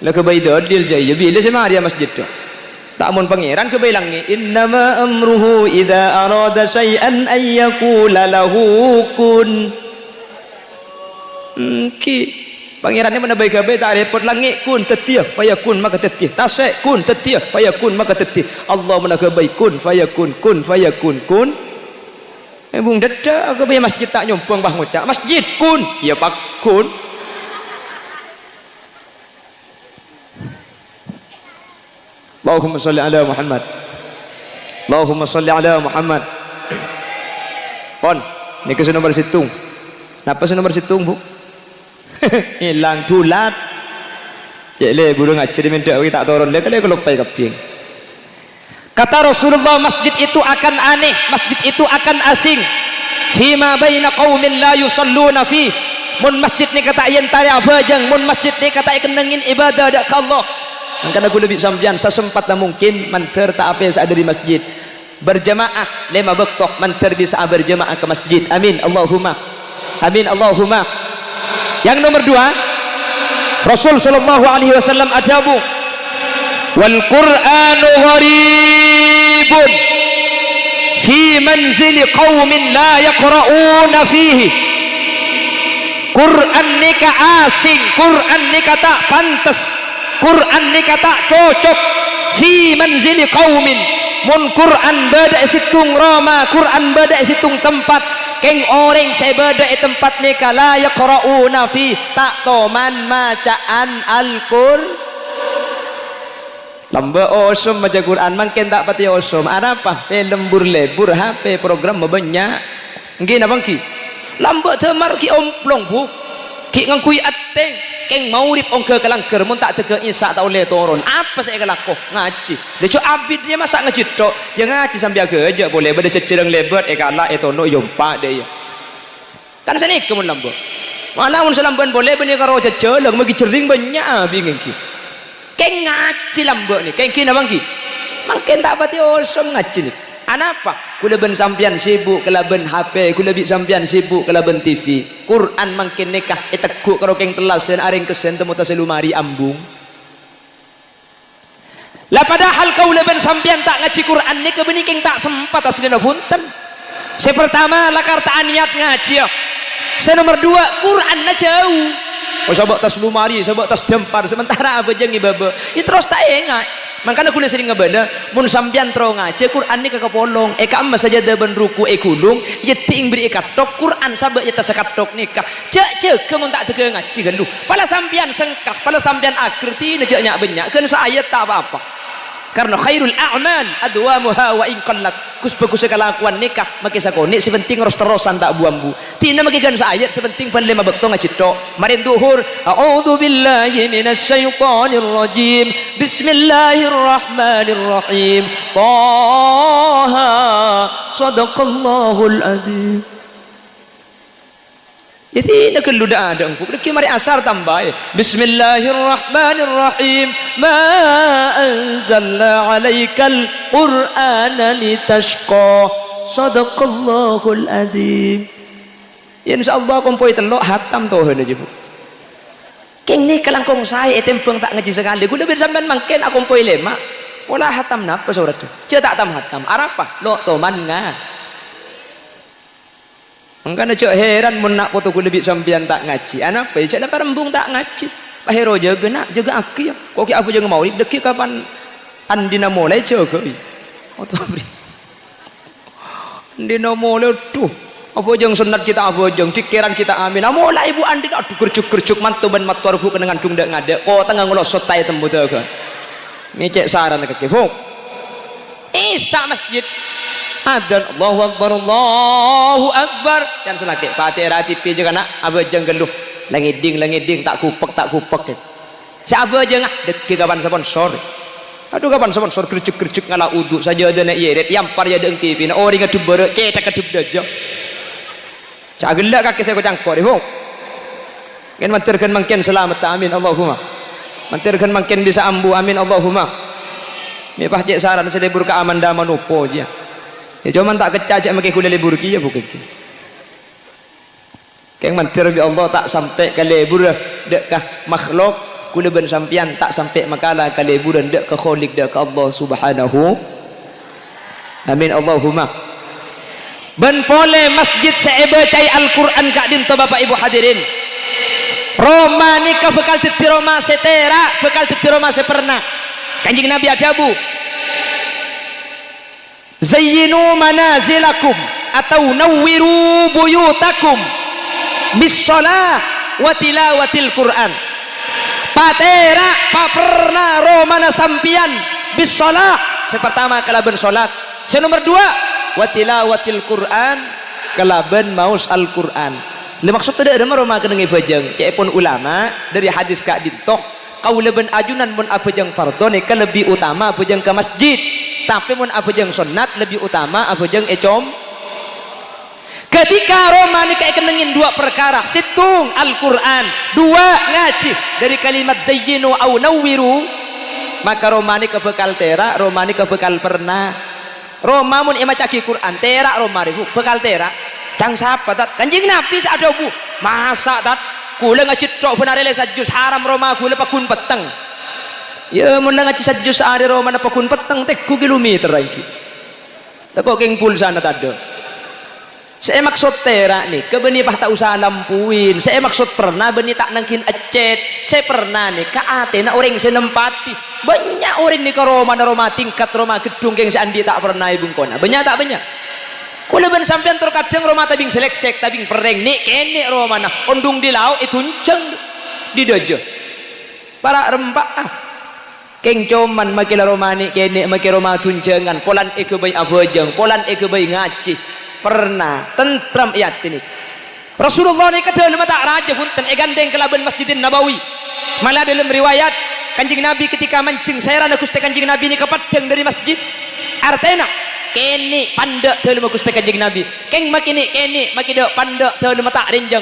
Lah ke bayi dadil je bila sama dia masjid tu. Tak mun pangeran ke bilangi innama amruhu idza arada syai'an ay yaqula lahu kun. Ki pangeran ni mana baik ke tak repot langit kun tetia fayakun maka tetia. Tasik kun tetia fayakun maka tetia. Allah mana ke baik kun fayakun kun. Bung dedak ke bayi masjid tak nyompong bah ngucap masjid kun ya pak kun. Allahumma salli ala Muhammad. Allahumma salli ala Muhammad. Pon, ni ke nomor situng. Napa nomor situng, Bu? Hilang tulat. Cek le burung aja diminta tak turun le kali kelupai kaping. Kata Rasulullah masjid itu akan aneh, masjid itu akan asing. Fima baina qaumin la yusalluna fi. Mun masjid ni kata yen tari abajang, mun masjid ni kata kenengin ibadah dak ka Allah. Karena aku lebih sampian sesempatnya mungkin manter tak apa yang ada di masjid. Berjamaah 5 waktu manter bisa berjamaah ke masjid. Amin Allahumma. Amin Allahumma. Yang nomor 2, Rasul sallallahu alaihi wasallam ajabu wal Qur'anu gharibun fi manzili qaumin la yaqra'una fihi. Quran ni ka asing, Quran ni kata pantas, Quran ni kata cocok fi manzili qaumin. Mun Quran beda situng Roma, Quran beda situng tempat. Keng orang saya beda tempat ni kala yaqra'una fi tak toman macaan Al-Qur'an. Lamba osum baca Quran makin tak pati osum. Ada apa? Film burlebur HP program banyak. Nggih napa ki? Lamba temar ki omplong bu. Ki ngangkui ateng. Keng maurib ongke kelangker mun tak tege Isa tak boleh turun. Apa saya kelako? Ngaji. Dia cu abid dia masak ngaji tok. Dia ngaji sambil aja boleh beda cecereng lebat kala tono yompa dia. Kan sini kemun lamba. Malah mun salamban boleh benih karo cecereng magi cering banyak bingung ki. Keng ngaji lamba ni. Keng ki nabang ki. Makin tak pati osum ngaji ni. Anapa? Kula ben sampian sibuk kelaben HP, kula bi sampian sibuk kelaben TV. Quran makin nikah eteguk karo keng telasen aring kesen temu tas lumari ambung. Lah padahal kula ben sampian tak ngaji Quran ni kebeni keng tak sempat asline punten. Se pertama lakar tak niat ngaji. Se nomor 2 Quran na jauh. Oh sabak tas lumari, sabak tas dempar sementara apa jeung ibaba. Ya terus tak ingat. Makanya aku sering ngebenda mun sampean tro ngaji Quran ni kakapolong ka amma saja ben ruku gunung ye ting beri katok Quran sabak ye tas katok nikah cek kemun tak tege ngaji kan lu pala sampean sengkah pala sampean akrti nejak nyak banyak kan saayat tak apa-apa karena khairul a'mal adwamuha wa in qallat kus kelakuan nikah make sakone sepenting terus-terusan tak buambu tina make kan saayat sepenting pan 5 waktu ngaji tok marin duhur a'udzu billahi minasyaitonir rajim bismillahirrahmanirrahim taha sadaqallahul adzim. Jadi nak lu dah ada engkau. Kita mari asar tambah. Bismillahirrahmanirrahim. Ma anzalna 'alaikal Qur'ana litashqa. Sadaqallahul adzim. Ya insyaallah kompoi telok hatam toh aja bu. Keng ni kelangkong saya tempeng tak ngaji sekali. Guna bir sampean mangken aku kompoi lema. Pola hatam napa surat tu? Ce tak tam hatam. Arapa? Lo toman nga. Makanya cak heran mun nak foto ku lebih sampean tak ngaji. Anak apa? Cak dapat rembung tak ngaji. Pak hero jaga nak jaga aki ya. Kok ki apa jaga maulid deki kapan andina mulai jaga. Foto beri. Andina mulai tuh. Apa jeng sunat kita apa jeng cikiran kita amin. Mulai ibu andi aduh kerjuk mantu ben matuar ku kenangan cung dak ngade. Kok tengah ngelosot tai tembu teu kan. Ngecek saran keke. Ho. Isa masjid. Adan Allahu Akbar dan selaki Fatihah TV juga nak apa jeng geluh langiding tak kupek si apa jeng deki kapan sponsor aduh kapan sponsor kerjuk ngala uduk saja ada nak irit yampar ya deng TV na orang ngedub bere cetak kedub dajo cak gelak kaki saya ko cangkor ho kan manterkeun mangken selamat amin Allahumma manterkeun mangken bisa ambu amin Allahumma mi pah cek saran selebur ka amanda manupo je. Ya cuman tak kecacak make kula libur ki ya bukan ki. Keng mantir bi Allah tak sampai ke lebur dek kah makhluk kula ben sampian tak sampai makala ke lebur dek ke khalik dek ke Allah subhanahu. Amin Allahumma. Ben pole masjid saya baca Al-Quran kak dinto bapak ibu hadirin. Roma nikah bekal titi Roma setera bekal titi Roma sepernah. Kanjeng Nabi ajabu. Zayyinu manazilakum atau nawwiru buyutakum bis-shalah wa tilawatil Quran. Patera paperna romana sampian bis-shalah. Sepertama kalaban salat. Senomor dua wa tilawatil Quran kalaban maus Al-Quran. Le maksud tidak ada Roma kena ngibajeng. Cepon ulama dari hadis kak dintoh kau leben ajunan mun abajeng fardone ke lebih utama abajeng ke masjid. Tapi mun abajeng sunat lebih utama abajeng ecom. Ketika Roma ni kayak kenengin dua perkara, situng Al-Quran, dua ngaji dari kalimat zayyinu au nawwiru, maka Roma ni kebekal terak, Roma ni kebekal pernah. Roma mun ima caki Quran terak Roma ribu bekal terak. Cang siapa tat? Kanjeng Nabi ada bu. Masa tat? Kula ngaji tok benar le sajus haram Roma kula pakun peteng. Ya mun ngaji sajus hari Roma na pakun peteng tek ku kilometer lagi. Tako keng pulsa na tado. Saya maksud terak nih, kebeni pah tak usah lampuin. Saya maksud pernah beni tak nangkin ecet. Saya pernah nih ka ate na orang senempati. Banyak orang nih ke Roma na Roma tingkat Roma gedung keng seandi tak pernah ibung kona. Banyak tak banyak. Kula ben sampean terkadang Roma tabing seleksek tabing pereng nik kene Roma na ondung di laut itu enceng di dojo para rembak keng coman makila Roma nik kene maki Roma tuncengan polan eke bay abojeng polan eke bay ngaji pernah tentram iat ini Rasulullah ni kata lima tak raja punten gandeng kelaban Masjidin Nabawi malah dalam riwayat Kanjeng Nabi ketika mancing saya rana kuste Kanjeng Nabi ni kepadang dari masjid artena kene pandak teu lima Gusti Kanjeng Nabi keng makini kene makido pandak teu lima tak renjang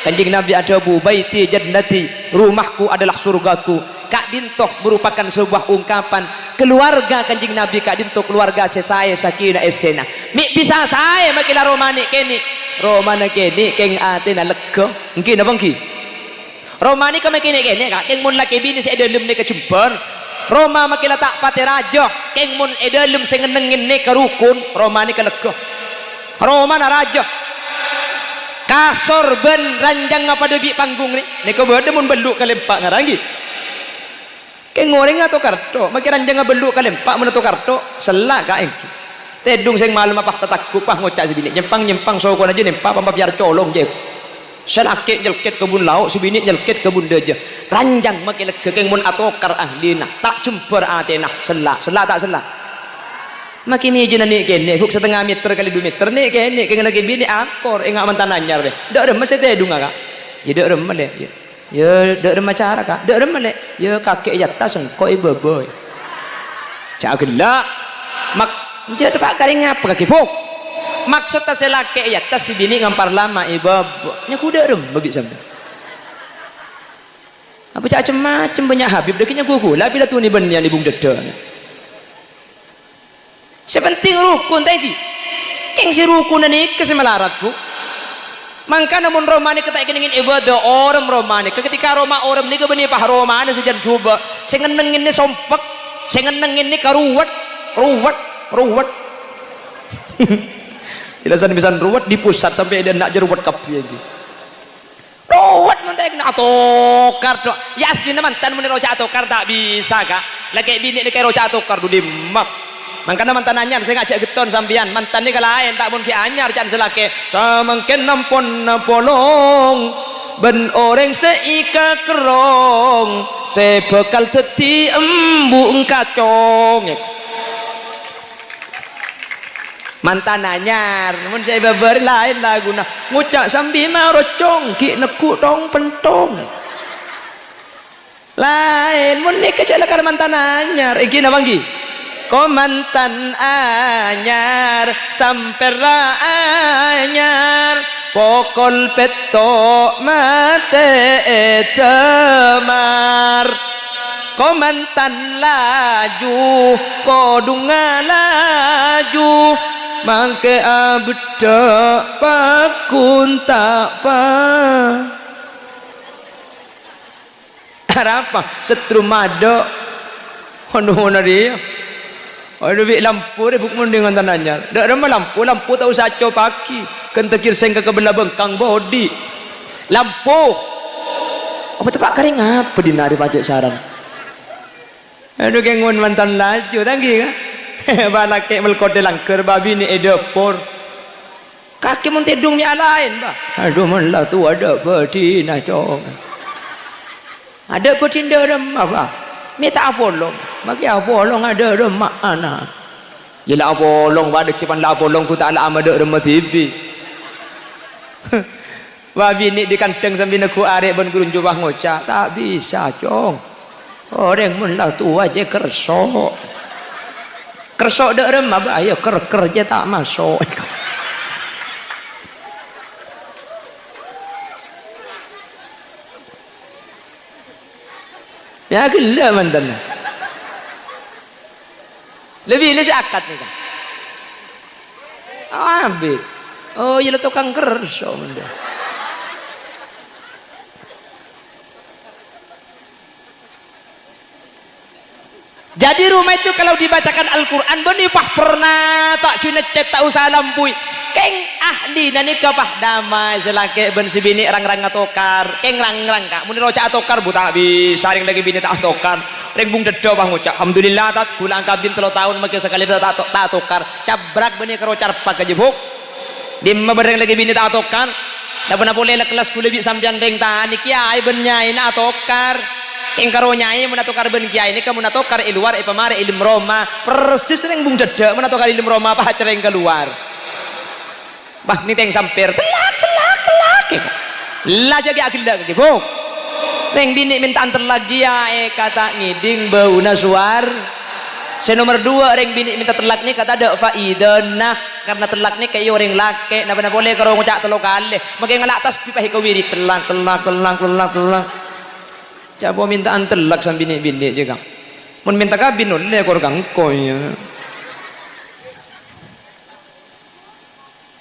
Kanjeng Nabi ada bu baiti jannati rumahku adalah surgaku kak dintoh merupakan sebuah ungkapan keluarga Kanjeng Nabi kak dintoh keluarga saya sakinah esena mi bisa saya makila romani kene romana kene keng atena lega engki napa engki romani ka makini kene kak keng mun laki bini saya dalem ni kecumper Roma makila tak pati raja keng mun edalem sing ngenengin ni ke rukun Roma ni ke lega Roma na raja kasor ben ranjang apa debi panggung ni ko bade mun beluk ka lempak ngarangi keng goreng atau karto maki ranjang beluk ka lempak mun atau karto selak ka engki tedung sing malem apa tatakku pah ngocak sebini nyempang sokon aja nempak pampa biar colong je selakit nyelkit kebun lauk sebini nyelkit kebun deje ranjang maki lega keng mun atokar ahlina tak jumper atena selak tak selak maki ni jeuna ni kene huk setengah meter kali 2 meter ni kene keng lagi bini akor engak mantan anyar deh dak remes teh dunga kak ya dak remes deh ya dak remes cara kak dak remes deh ya kakek jatah sengko ibu boy cak gelak mak je tepak karing apa kaki pok maksud tas laki ya tas si bini ngampar lama ibu nya kuda rem babi sampai apa cak macam banyak habib dekinya gugu lah bila tu ni ben yang ibung deda sepenting rukun tadi keng si rukun ni kesemelarat bu mangka namun Romani ketak keningin ibadah orang Romani ketika Roma orang ni kebeni pah Romani sejan coba sing ngenengin ni sompek sing ngenengin ni karuwet ruwet jelasan bisa ruwet di pusat sampai dia nak jeruwet kapi lagi ruwet mentek nak atokar dok ya asli mantan mun roja atokar tak bisa kak lagi bini ni kayak roja atokar du dimak mangkana mantan anyar saya ngajak geton sampian mantan ni kalain tak mun ki anyar jangan selake samangken nampon napolong ben orang seika kerong sebekal teti embung kacong mantan anyar mun saya babar lain lagu nah ngucak sambil marocong ki neku dong pentong lain mun ni kecelakaan mantan anyar iki napa iki ko mantan anyar sampera anyar pokol peto mate temar ko mantan laju ko dunga laju mangke abda pak kun tak pa apa setrum ada hono dia ada bik lampu dia buk mendingan tananya dak ada lampu tak usah co pagi kentekir seng ke kebelah bengkang bodi lampu apa tepak kering apa dinari pacek sarang aduh kengun mantan laju tanggi kan balake melkode langker babi ni edepor kaki mun tidung ni alain bah aduh melah tu ada betina cong ada betina remah bah minta apolong bagi apolong ada remah anak yelah apolong pada cipan lah apolong ku tak lah ada remah TV babi ni di kanteng sambil aku arek ben gurun jubah ngocak tak bisa cong orang melah tu aja kersok dak remah bah ayo ker je tak masuk ya gila mantan lebih akad ni kan ambil oh iya tukang kerso mantan jadi rumah itu kalau dibacakan Al-Quran benipah pernah tak cuna cek tak usah lampui keng ahli nani kapah damai selake ben si bini rang atokar keng rang kak muni roca atokar bu tak bisa ring lagi bini tak atokar ring bung dedo bang ngucap alhamdulillah tat gulang kabin 3 tahun maki sekali tak atokar cabrak beni karo carpak aja buk dimma bereng lagi bini tak atokar dah pernah boleh kelas kula bi sampean ring tani kiai ben nyai na atokar keng karo nyai mun atokar ben kiai ini kamu atokar luar pamare ilmu Roma persis ring bung dedo mun atokar ilmu Roma apa cereng keluar bah ni teng sampir telak lah jadi akil dak gitu reng bini minta antar lagi ya kata ngiding bau nasuar nomor 2 reng bini minta telak ni kata ada faidanah karena telak ni kayak orang laki nak boleh kalau ngucak 3 kali makin ngelak tas pipah kawiri telak coba minta antar telak sam bini juga mun minta kabin oleh korang koy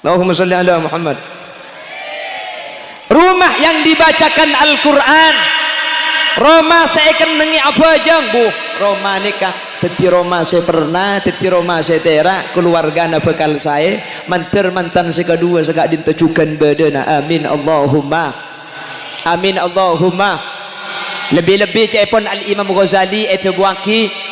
Allahumma sholli ala Muhammad. Rumah yang dibacakan Al-Quran Roma saya akan nengi apa aja bu Roma nikah teti Roma saya pernah teti Roma saya terak keluarga na bekal saya mantan saya kedua segak dintejukan badana amin Allahumma lebih-lebih cepon Al-Imam Ghazali itu buaki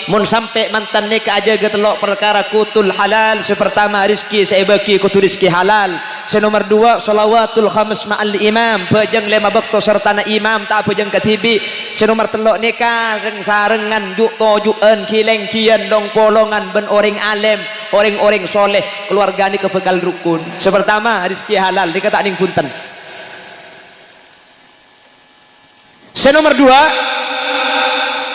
mun sampai mantan nikah aja getelok perkara kutul halal sepertama rizki saya bagi kutu rizki halal nomor 2 salawatul khamis ma'al imam pejeng 5 waktu serta na imam tak pejeng ketibi nomor 3 nikah reng sarengan juk tojuan kileng kian dong polongan ben orang alim orang soleh keluarga ni kebekal rukun sepertama rizki halal dikata ning punten nomor 2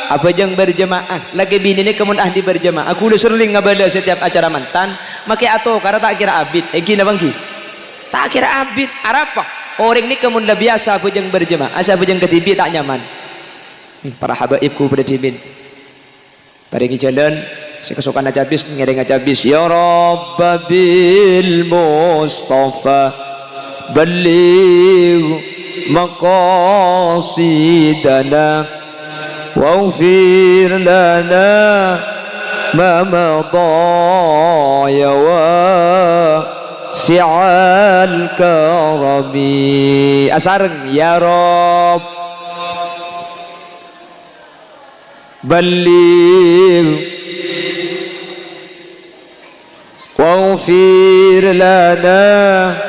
apa yang berjemaah lagi bini ni kemun ahli berjemaah aku udah sering ngabala setiap acara mantan makai atau karena tak kira abid gina bangki tak kira abid apa orang ni kemun lah biasa apa yang berjemaah asa apa yang ketibi tak nyaman para habaibku pada timin paringi jalan saya kesukaan ajabis ngereng ajabis ya Rabbil Mustafa baligh maqasidana واغفر لنا ما مضى يا واسع الكرم أسرن يا رب بلغ واغفر لنا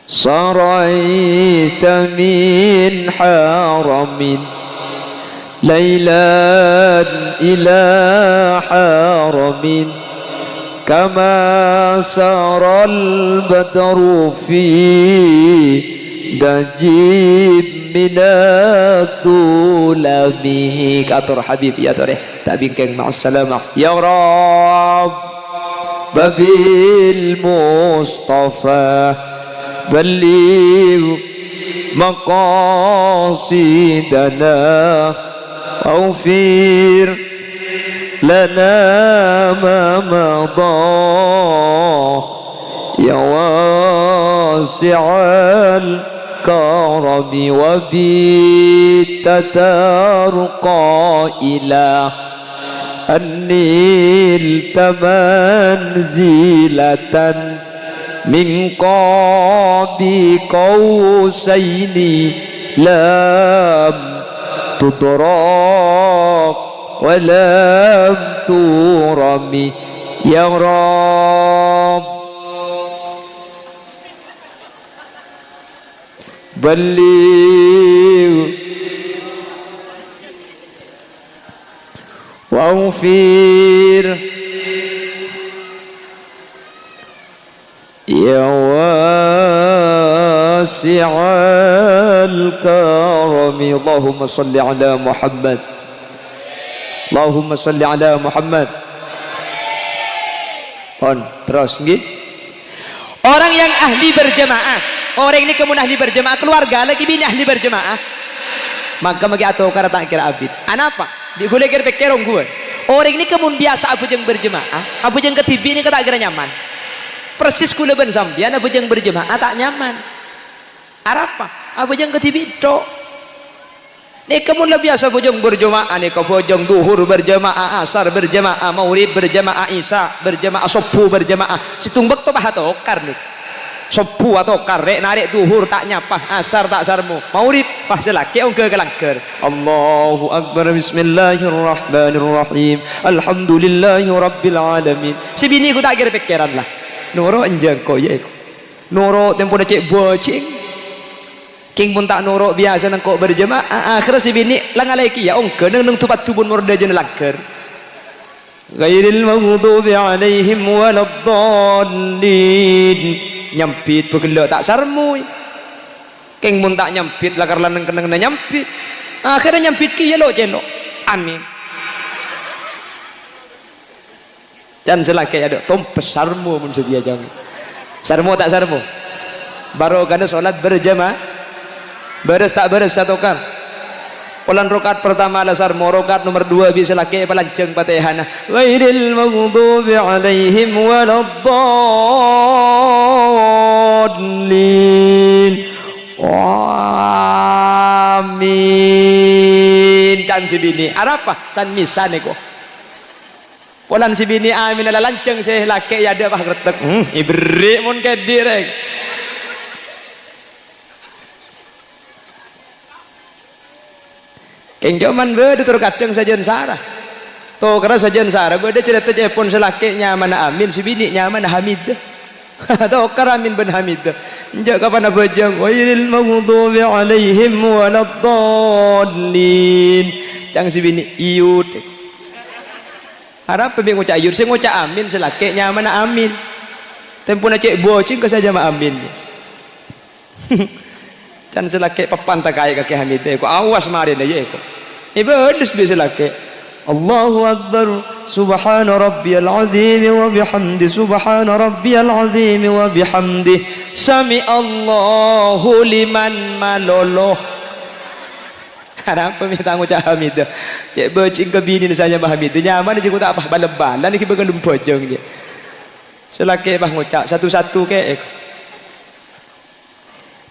صريت من حرم ليلا إلى حرم كما سرى البدر في دجيب من الظلم كاتر حبيب يا ترى تابين مع السلامة يا رب بالمصطفى بلغ مقاصدنا واغفر لنا ما مضى يا واسع الكرم وبت ترقى إلى أن نلت منزلة من قاب قوسين لم تدرك ولم ترمي يا رب بلغ واغفر يا واسع الكرم اللهم صل على محمد اللهم صل على محمد. Terus nggih. Orang yang ahli berjamaah, orang ini kemun ahli berjamaah, keluarga lagi bini ahli berjamaah, maka magi atau kara tak kira abid. Anapa? Digolek kira pekerong gue. Orang ini kemun biasa apa jeng berjamaah, apa jeng ketibi ini tak kira nyaman. Persis kula ben sampeyan apa jeng berjamaah tak nyaman. Arapa? Apa jeng ketibi tok. Nih kamu lah biasa bojong berjamaah nih kau bojong duhur berjamaah, asar berjamaah, maurib berjamaah, isya berjamaah, sopu berjamaah. Situmbek tu pahat okar nih. Sopu atau karek narik duhur tak nyapa, asar tak sarmu, maurib pas selaki ongke kelangker. Allahu akbar, bismillahirrahmanirrahim, alhamdulillahi rabbil alamin. Si bini ku tak kira pikiran lah. Noro enjang ko ye. Noro tempo dah cek bocing. King pun tak norok biasa nang kok berjemaah akhirnya si bini langalai ya ongke nang tupat tubun morda jen langker ghairil maghdubi alaihim waladdallin nyampit pegelo tak sarmu king pun tak nyampit lakar lanang kenang nyampit akhirnya nyampit ki yelo jeno amin dan selaki ada tompes sarmu mun sedia jangan sarmu tak sarmu baru kana salat berjamaah beres tak beres satu kan polan rokat pertama lasar rokat nomor 2 bisa laki pelanceng patihana ghairil maghdubi alaihim waladdallin amin kan si bini arapa san misan eko polan si bini amin ala lanceng sih laki ya ada bah gretek ibri mun kedirek Keng jaman bede terkadang sajian sarah. To karena sajian sarah bede cerita cepon selaki nyaman amin si bini nyaman hamid. To karamin ben hamid. Njak kapan bajang wairil maghdubi alaihim waladdallin. Cang si bini iut. Harap pemik ngucak iut sing ngucak amin selaki nyaman amin. Tempuna cek bocing ke saja ma amin. Can selaki papan tak kaya kaki hamid ko awas marin aja ko. Ibadus bisa laki Allahu Akbar subhana rabbiyal azim wa bihamdi subhana rabbiyal azim wa bihamdi sami Allahu liman malolo harap minta ngucap hamid cek bocing ke bini saja bahamid nyaman jika tak apa balebalan ini begelum bojong dia selaki bah ngucap satu-satu ke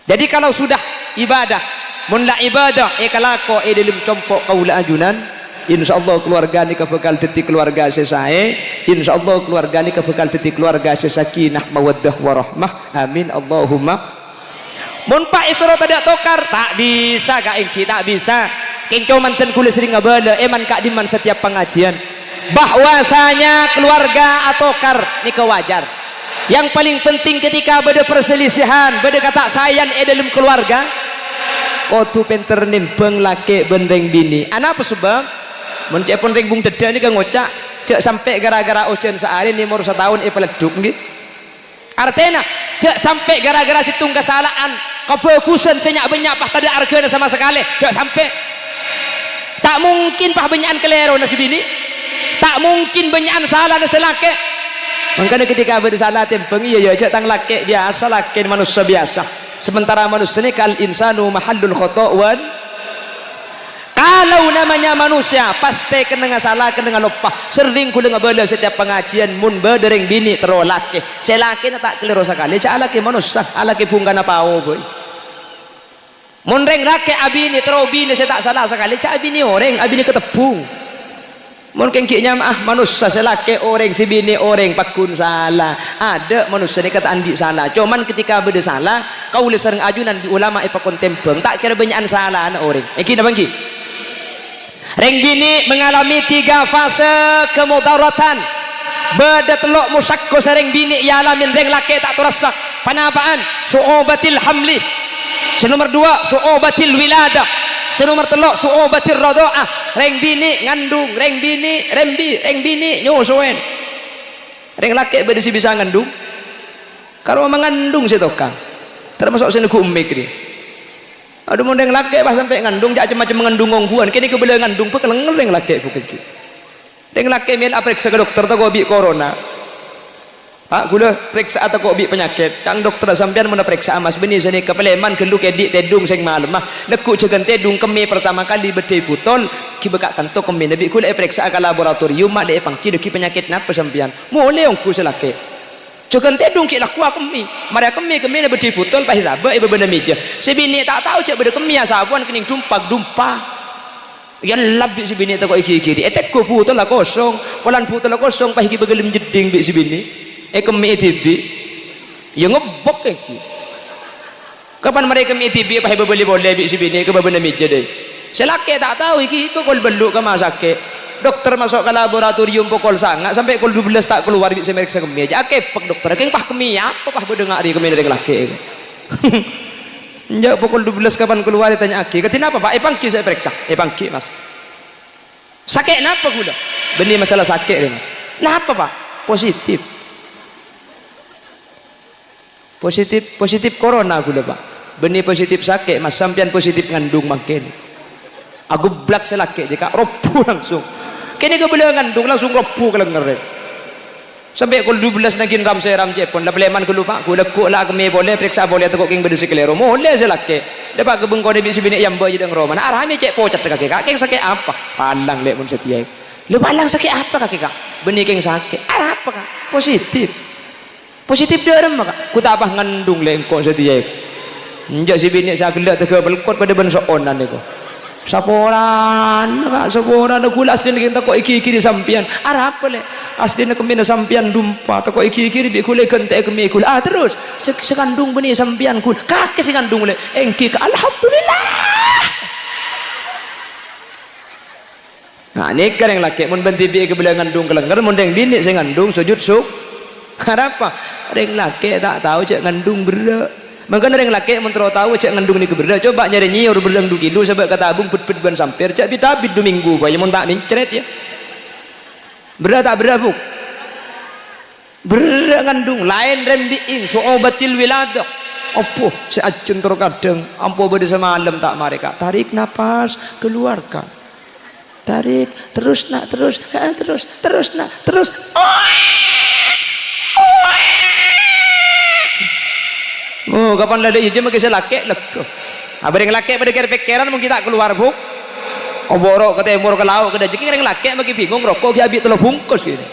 jadi kalau sudah ibadah munlah ibadah kalako dalam compok kaula ajunan insyaallah keluarga ni bakal dadi keluarga sesae insyaallah keluarga ni bakal dadi keluarga sesakinah mawaddah warahmah amin Allahumma mun pak isra tidak tokar tak bisa ka engki tak bisa kengko manten kula sering ngabala eman kak diman setiap pengajian bahwasanya keluarga atokar ni kewajar yang paling penting ketika beda perselisihan beda kata sayang dalam keluarga kotu penter nimbang laki bendeng bini apa sebab mencepon ringbung deda ini kan ngocak cek sampai gara-gara ujian sehari ini umur setahun peleduk gitu artinya cek sampai gara-gara situng kesalahan kebagusan senyak banyak pah tada argana sama sekali cek sampai tak mungkin pah banyakan kelero nasi bini tak mungkin banyakan salah nasi laki makanya ketika bersalah timbang iya cek tang laki biasa laki manusia biasa sementara manusia ini kal insanu mahallul khoto'wan kalau namanya manusia pasti kena salah, kena lupa. Sering kula ngabala setiap pengajian mun bedereng bini terolake selaki na tak keliru sekali cak alaki manusia alaki bunga na pao boy mun reng laki abini tero bini saya tak salah sekali cak abini orang abini ketepung mun kengkiknya manusia selaki orang si bini orang pakun salah ada manusia ni kata andi salah cuman ketika beda salah kau boleh sering ajunan di ulama ipakon tempeng tak kira banyakan salah anak orang iki na bangki reng bini mengalami 3 fase kemudaratan beda telok musakko sering bini yalamin reng laki tak terasa panapaan su'ubatil hamli senomor 2 su'ubatil wilada senomor 3 su'ubatil rado'ah reng bini ngandung reng bini reng bini nyusuin reng laki beda si bisa ngandung kalau mengandung si tokang termasuk sini ku umik ni aduh mau reng laki pas sampai ngandung jak macam mengandung ngongguan kini kebela ngandung pe keleng reng laki fu kiki reng laki min periksa ke dokter tak obi corona pak gula periksa atau obi penyakit kang dokter sampean mun periksa mas beni sini kepeleman kendu kedik tedung sing malam mah leku cegen tedung kemi pertama kali bedai putol ki bekak kanto kemi nabi kula periksa ke laboratorium mak de pangki deki penyakit napa sampean mole ongku selake Jogan tedung ki laku kemi mari kemi na bedai putol pa hisaba ibu benda meja si bini tak tahu cek beda kemi asabuan kening dumpak ya labi si bini tak kok iki etek ko putol lah kosong walan putol lah kosong pa hiki begelim jeding bi si bini kemi tibi ya ngebok iki kapan mereka kemi tibi pa hiba beli boleh bi si bini ke benda meja deh selake tak tahu iki kok beluk ke masake dokter masuk ke laboratorium pukul sangat sampai pukul 12 tak keluar bisa meriksa kemi aja kepek dokter keng pah kemi apa pah bedengak di kemi dari laki njak pukul 12 kapan keluar ditanya aki kata apa pak pangki saya periksa pangki mas sakit napa gula benih masalah sakit deh mas napa pak positif corona gula pak benih positif sakit mas sampian positif ngandung makin aku blak selaki jika roboh langsung kini kebelah ngandung langsung roboh kelengger sampai kul 12 nagin ram seram jepon la pleman ku lupa ku lekuk lah kemi boleh periksa boleh tekuk king bedu siklero boleh selaki dapat kebengko de bisi bini yang bayi deng roman arami cek pocat kaki kak king sakit apa palang lek mun setia lu palang sakit apa kaki kak benih king sakit apa kak positif derem kak ku tak apa ngandung lek engko setia njak si bini sa gelak tega belkot pada ben soonan niku saporan gula asli kita kok iki di sampian arah apa le asli nak kemina sampian dumpa tak kok iki bi kule kente kemi kul terus sekandung beni sampian kul kake sekandung le engki alhamdulillah nah ini yang laki mun benti bi ke belah ngandung kelengger mun deng bini sing ngandung sujud suk apa reng laki tak tahu cek ngandung berak maka orang laki mun tahu cek ngandung ni keberda coba nyari nyiur berlang 2 kilo sebab kata abung put ban sampir cek bitabit 2 minggu bae mun tak mincret ya berda tak berda buk berda ngandung lain rembiing su'obatil wilada opo seajen terkadang ampo beda semalam tak mereka tarik napas keluarkan tarik terus nak terus nak terus oh kapan lada aja mungkin saya laki leko abang laki pada kira-pikiran mungkin tak keluar buk oborok ke timur ke laut ke dajik yang laki mungkin bingung rokok dia habis telah bungkus gitu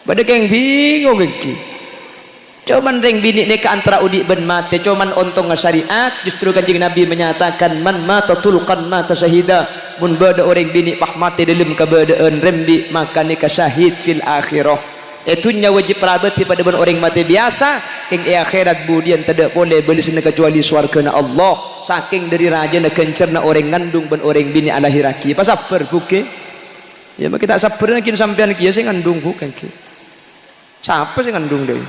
pada yang bingung gitu cuman ring bini ni ke antara udik ben mati cuman untung syariat justru kanjeng Nabi menyatakan man mata tulkan mata syahida mun bada orang bini pah mati dalam kebadaan rembi maka ni syahid fil akhirah itunya wajib perabati pada orang mati biasa ing akhirat budian tidak boleh beli sini kecuali swarga Allah saking dari raja na kencerna orang ngandung ben orang bini alahiraki pas sabar buke ya mak kita sabar kin sampean kieu sing ngandung bukan ki siapa sing ngandung deui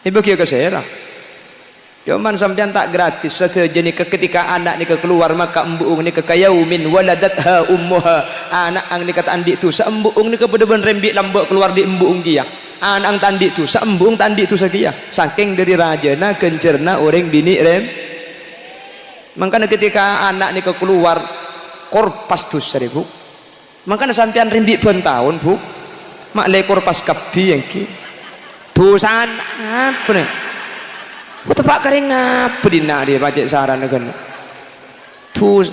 ibu kieu kesera cuman sampean tak gratis sejenis ketika anak ni keluar maka embuung ni kekayaumin waladatha ummuha anak ang ni kata andi tu seembuung ni kepada ben rembik lambak keluar di embuung dia anak ang tandi tu seembuung tandi tu sakia saking dari rajana kencerna orang bini rem makanya ketika anak ni keluar korpas tu seribu makanya sampean rembik pun tahun bu mak le korpas kapi yang ki tusan apa nih tepak kering apa dina dia pacek saran kan tu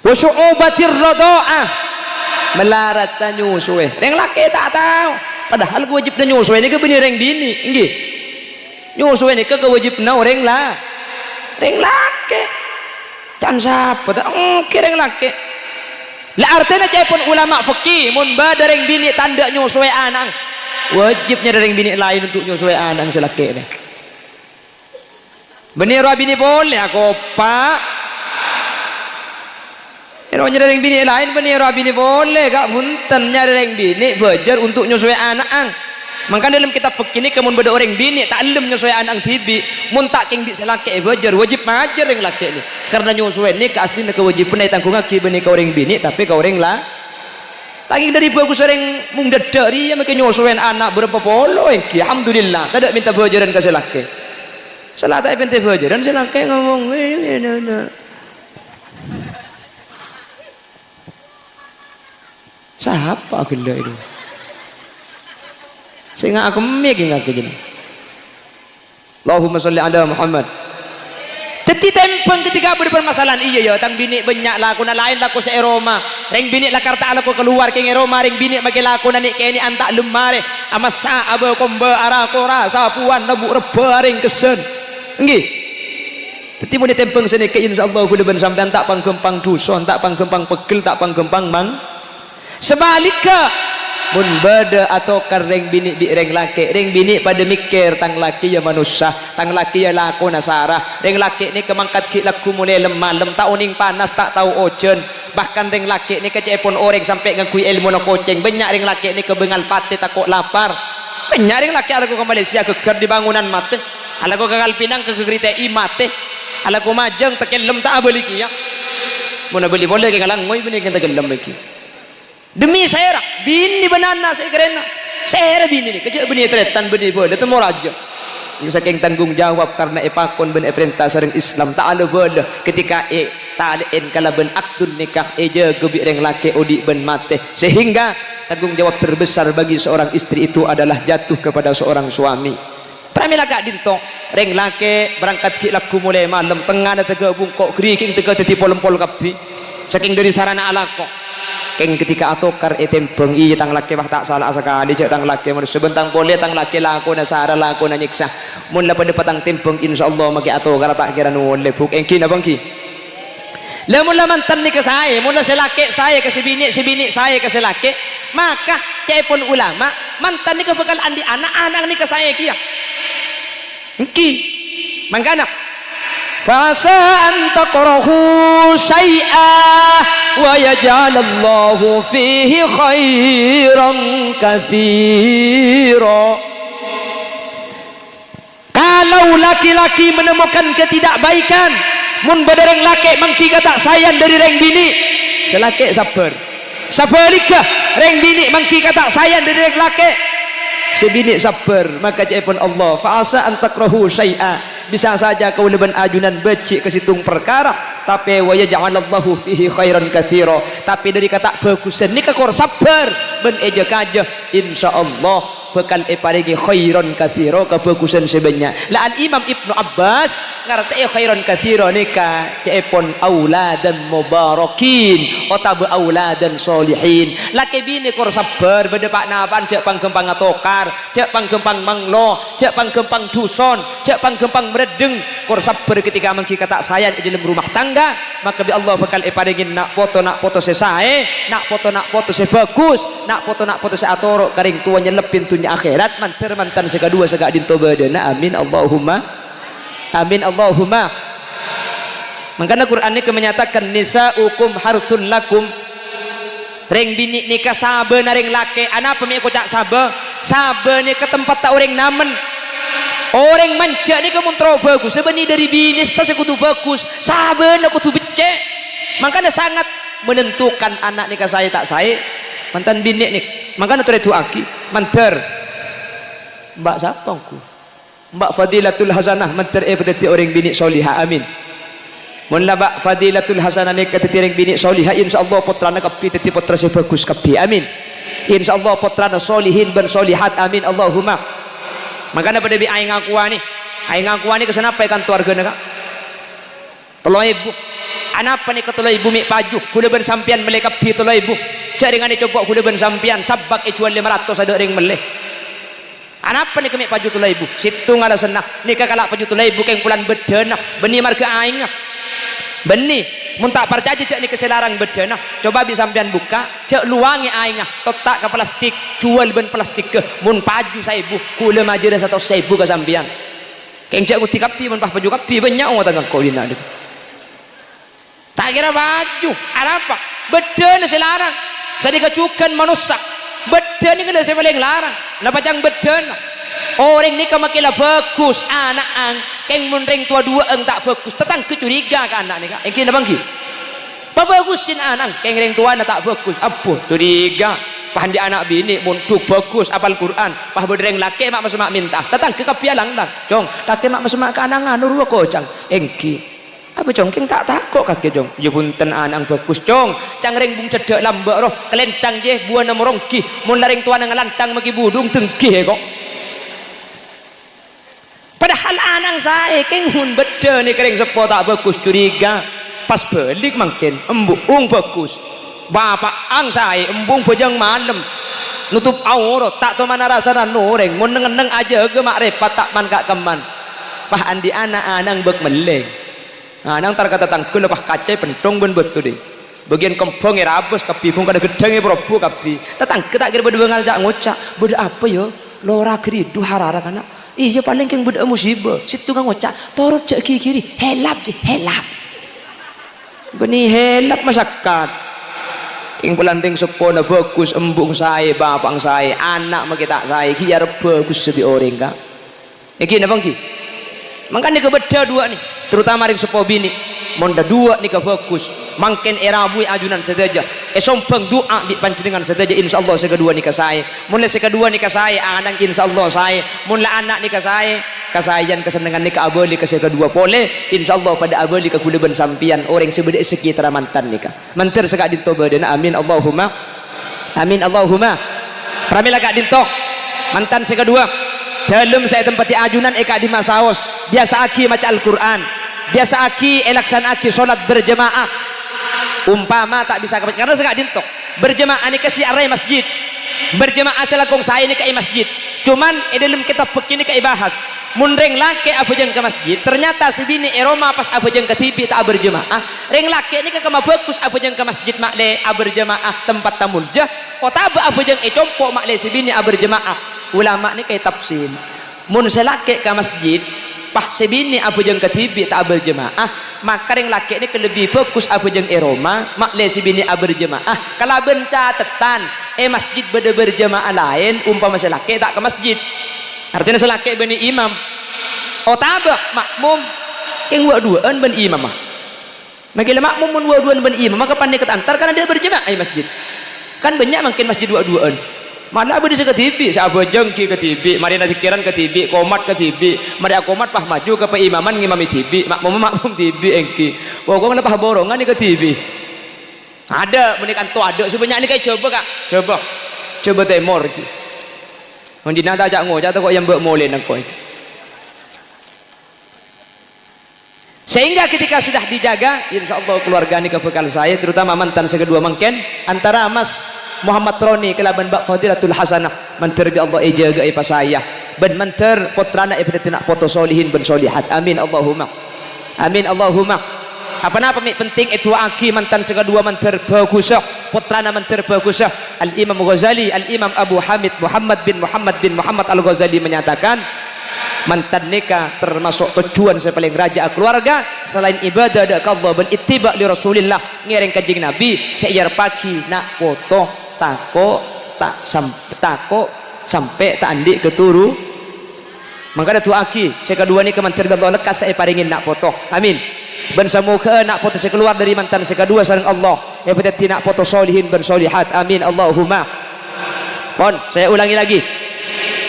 wa syu'ubatir radha'ah, melarat ta nyusui. Reng laki tak tahu, padahal wajib na nyusui ni ke bini reng bini nggih. Nyusui ni ke wajib na reng laki can sapa ta reng laki. La artinya cai pun ulama fikih mun bada reng bini tanda nyusui anak, wajibnya reng bini lain untuk nyusui anak selaki ni. Bini roh bini boleh aku pak. Rohnya reng bini lain, bini roh bini boleh kak munten nyari reng bini wajar untuk nyusui anak ang. Maka dalam kitab fikih ni kemun beda orang bini tak lem nyusui anak tibi, mun tak king di selaki wajar wajib majar reng laki ni. Karena nyusui ni ke aslinya kewajiban ai tanggung aki bini ka orang bini tapi ka orang lah. Lagi dari bagus orang mung dedari ya makin nyusuin anak berapa polo engki alhamdulillah kada minta wajaran ka selaki. Salah tak minta wajaran selaki ngomong siapa gila itu sehingga aku mikir ngake jadi Allahumma sholli ala Muhammad. Jadi tempeng ketika berpermasalahan iya ya tang bini banyak laku na lain laku sa Roma reng bini lakar ta laku keluar keng Roma reng bini bagi laku na ni keni antak lemare amas sa aba komba arakora sapuan nabu reba reng kesen nggih. Jadi mun tempeng sene ke insyaallah kuleban sampean tak panggempang duson tak panggempang pegel tak panggempang mang. Sebaliknya mun bada atau reng bini bi reng laki reng bini pada mikir tang laki ya manusia tang laki ya laku nasara reng laki ni kemangkat ki laku mulai lemah tak uning panas tak tahu ojen bahkan reng laki ni kecepon orang sampai ngakui ilmu na koceng banyak reng laki ni kebengal pati takut lapar banyak reng laki alaku ke Malaysia keker di bangunan mati alaku ke Kalpinang ke Geritai mati alaku majeng tekelem tak beli kia mun beli boleh ke ngalangoy bini kita gelem lagi. Demi saya bini banana saya kerana saya bini ni kecil bini tretan bini boleh temu raja yang saking tanggung jawab karena epakon ben perintah sareng Islam tak ada boleh ketika ta'in kala ben akdun nikah jaga bi reng laki odi ben mate sehingga tanggung jawab terbesar bagi seorang istri itu adalah jatuh kepada seorang suami. Pramila kak dinto reng laki berangkat ki laku mulai malam tengah ada tega bungkok kriking tega teti polempol kapi saking dari sarana alako keng ketika atokar tempeng iya tang laki bah tak salah sekali cek tang laki manusia bentang boleh tang laki laku na sara laku na nyiksa mun la pada patang tempeng insyaallah magi atokar tak kira nulle fuk engki na bangki lamun la mantan ni ke saya mun la selaki saya ke si bini saya ke selaki maka cepon ulama mantan ni ke bakal andi anak-anak ni ke saya kia engki mangkana fasa an taqrahu syai'a wa yaj'alallahu fihi khairan katsira. Kalau laki-laki menemukan ketidakbaikan mun badareng laki mangki kata sayang dari reng bini selaki sabar sabarika reng bini mangki kata sayang dari reng laki sebini sabar maka jaipun Allah fa'asa an takrahu syai'a bisa saja kau leban ajunan becik ke situng perkara tapi wa yaj'alallahu fihi khairan katsira tapi dari kata bagusan ni kekor sabar ben eja kaja insyaallah bekal paringi khairan katsira kebagusan sebanyak la al Imam Ibnu Abbas ngarti khairan katsira nika cepon auladan mubarakin otabe auladan solihin laki bini kor sabar bedepak napan cek panggempang atokar cek panggempang manglo cek panggempang duson cek panggempang meredeng kor sabar ketika mangki kata sayang di dalam rumah tangga maka bi Allah bakal paringi nak foto sesae nak foto se bagus nak foto se atoro karing tuanya lepin tunya akhirat mantan segadua segak dinto badana amin Allahumma amin Allahumma. Makanya Quran ini menyatakan nisaukum harsul lakum reng bini nikah sabe na reng laki ana pemi ko cak sabe ni ke tempat tak orang namen orang manja ni kemun tro bagus sebeni dari bini sa kudu bagus sabe na kudu becek makanya sangat menentukan anak nikah saya tak saya mantan bini nih makanya tu aki manter mbak sapangku mbak Fadilatul Hasanah manter peteti orang bini solihah amin mun la mbak Fadilatul Hasanah nih keteti orang bini solihah insyaallah putrana kapi teti putra si bagus kapi amin insyaallah putrana solihin ben solihat amin Allahumma. Makanya pada bi aing ngakuan ni kesenapa ikan keluarga nak 3.000 Anapa ni ketulai ibu mik paju kula ben sampian meleh kapi tulai ibu cak dengan ni coba kula ben sampian sabak jual 500 ada ring meleh. Anapa ni kemik paju tulai ibu situ ngala senah ni kalak paju tulai ibu keng pulan bedenah beni marga aing beni mun tak percaya cak ni keselarang bedenah coba bisa sampean buka cak luangi aing totak ke plastik jual ben plastik ke mun paju saya ibu kula majere 100.000 ke sampean keng cak nguti kapi mun pah paju kapi banyak orang tangga kau dina dia tak kira baju apa bedenah selarang sedika cukan manusia beden ni kena saya paling larang napa jang beden orang ni kamakilah bagus anak ang keng mun ring tua dua ang tak bagus tetang kecuriga ke anak ni kak engki napa engki bagusin anak keng ring tua na tak bagus apa curiga pahandi anak bini mun tu bagus apal Quran pah bedreng laki mak masemak minta tetang ke kapialang lang jong laki mak masemak ke anak nganur ko jang engki apa jong keng tak takut kaki jong ya punten anang bagus jong cangring bung cedek lambak roh kelentang je buah namorongki mun laring tuan nang lantang magi budung tengkih kok padahal anang saya keng hun beda ni kering sepo tak bagus curiga pas balik makin embung bagus bapak ang saya embung bojang manem nutup aurat tak tahu mana rasa noreng mun neng aja ke mak repat tak man kak keman pah andi anak anang bek meleng anang tar kata tangkul lepas kacai pentong ben betul deh bagian kempong rabus kapi pun kada gedeng probu kapi tetang ketak kira berdua ngajak ngocak beda apa yo lora keridu harara kana iya paling keng beda musibah situ kang ngocak torot cek kiri helap je helap beni helap masyarakat keng pelanting sepona bagus embung saya bapang saya anak makita saya kiar bagus sebi orang kak iki napa ki makanya kebeda dua nih terutama ring sepo bini monda dua nih bagus mangken erabui ajunan sedaja sompeng doa di panjenengan sedaja insyaallah sekedua nikah saya mulai sekedua nikah saya anak insyaallah saya mulai anak nikah saya kasayan kesenangan nikah abali ke sekedua boleh insyaallah pada abali ke kula ben sampian orang sebeda sekitar mantan nikah manter sekak ditoba dan amin Allahumma pramila kak dintok mantan sekedua dalam saya tempati ajunan eka di masaos biasa aki maca Al-Quran biasa aki elaksan aki solat berjemaah umpama tak bisa karena segak dintok berjemaah ni kasih arai masjid berjemaah selakong saya ni kai masjid cuman dalam kitab fikih ni kai bahas mun reng laki apa jeng ke masjid ternyata si bini eroma pas apa jeng ke tibi tak berjemaah reng laki ni ke kama bagus apa jeng ke masjid makle berjemaah tempat tamun jah otaba apa jeng compok makle si bini berjemaah ulama ni kayak tafsir mun selake ke masjid pah sebini apa jeng ketibi tak berjemaah maka yang laki ni lebih fokus apa jeng eroma mak le sebini berjemaah kalau bencatatan masjid beda berjemaah lain umpama selake tak ke masjid artinya selake bani imam otaba makmum keng dua-duaan ben imam mah magila makmum mun dua-duaan ben imam maka pandai ketantar karena dia berjemaah masjid kan banyak makin masjid dua-duaan malah beri seketibi siapa jengki ketibi mari nasikiran ketibi komat ketibi mari komat pah maju ke imaman ngimami tibi makmum tibi engki pokoknya pah borongan ni ketibi ada menikan tu ada sebanyak ni kayak coba kak coba temor ki mendina tak ajak ngocak tu kok yang buat molen aku sehingga ketika sudah dijaga insyaallah keluarga ni kebekal saya terutama mantan sekedua mangken antara Mas Muhammad Roni kelaban Mbak Fadilatul Hasanah manter bi Allah jaga ai pasayah ben manter putrana ibnu tina foto solihin ben solihat amin Allahumma apa napa penting itu aki mantan sekedua manter bagusah putrana manter bagusah Al Imam Ghazali Al Imam Abu Hamid Muhammad bin Muhammad Al Ghazali menyatakan mantan nikah termasuk tujuan saya paling raja keluarga selain ibadah ada Allah ben ittiba li Rasulillah ngereng kanjeng Nabi sayar pagi nak foto tako sampai tak andi keturu maka ada tu aki saya kedua ni kementerian Allah lekas saya paringin nak foto amin ben semoga nak foto saya keluar dari mantan saya kedua sareng Allah ya pada nak foto solihin ben solihat amin Allahumma pon saya ulangi lagi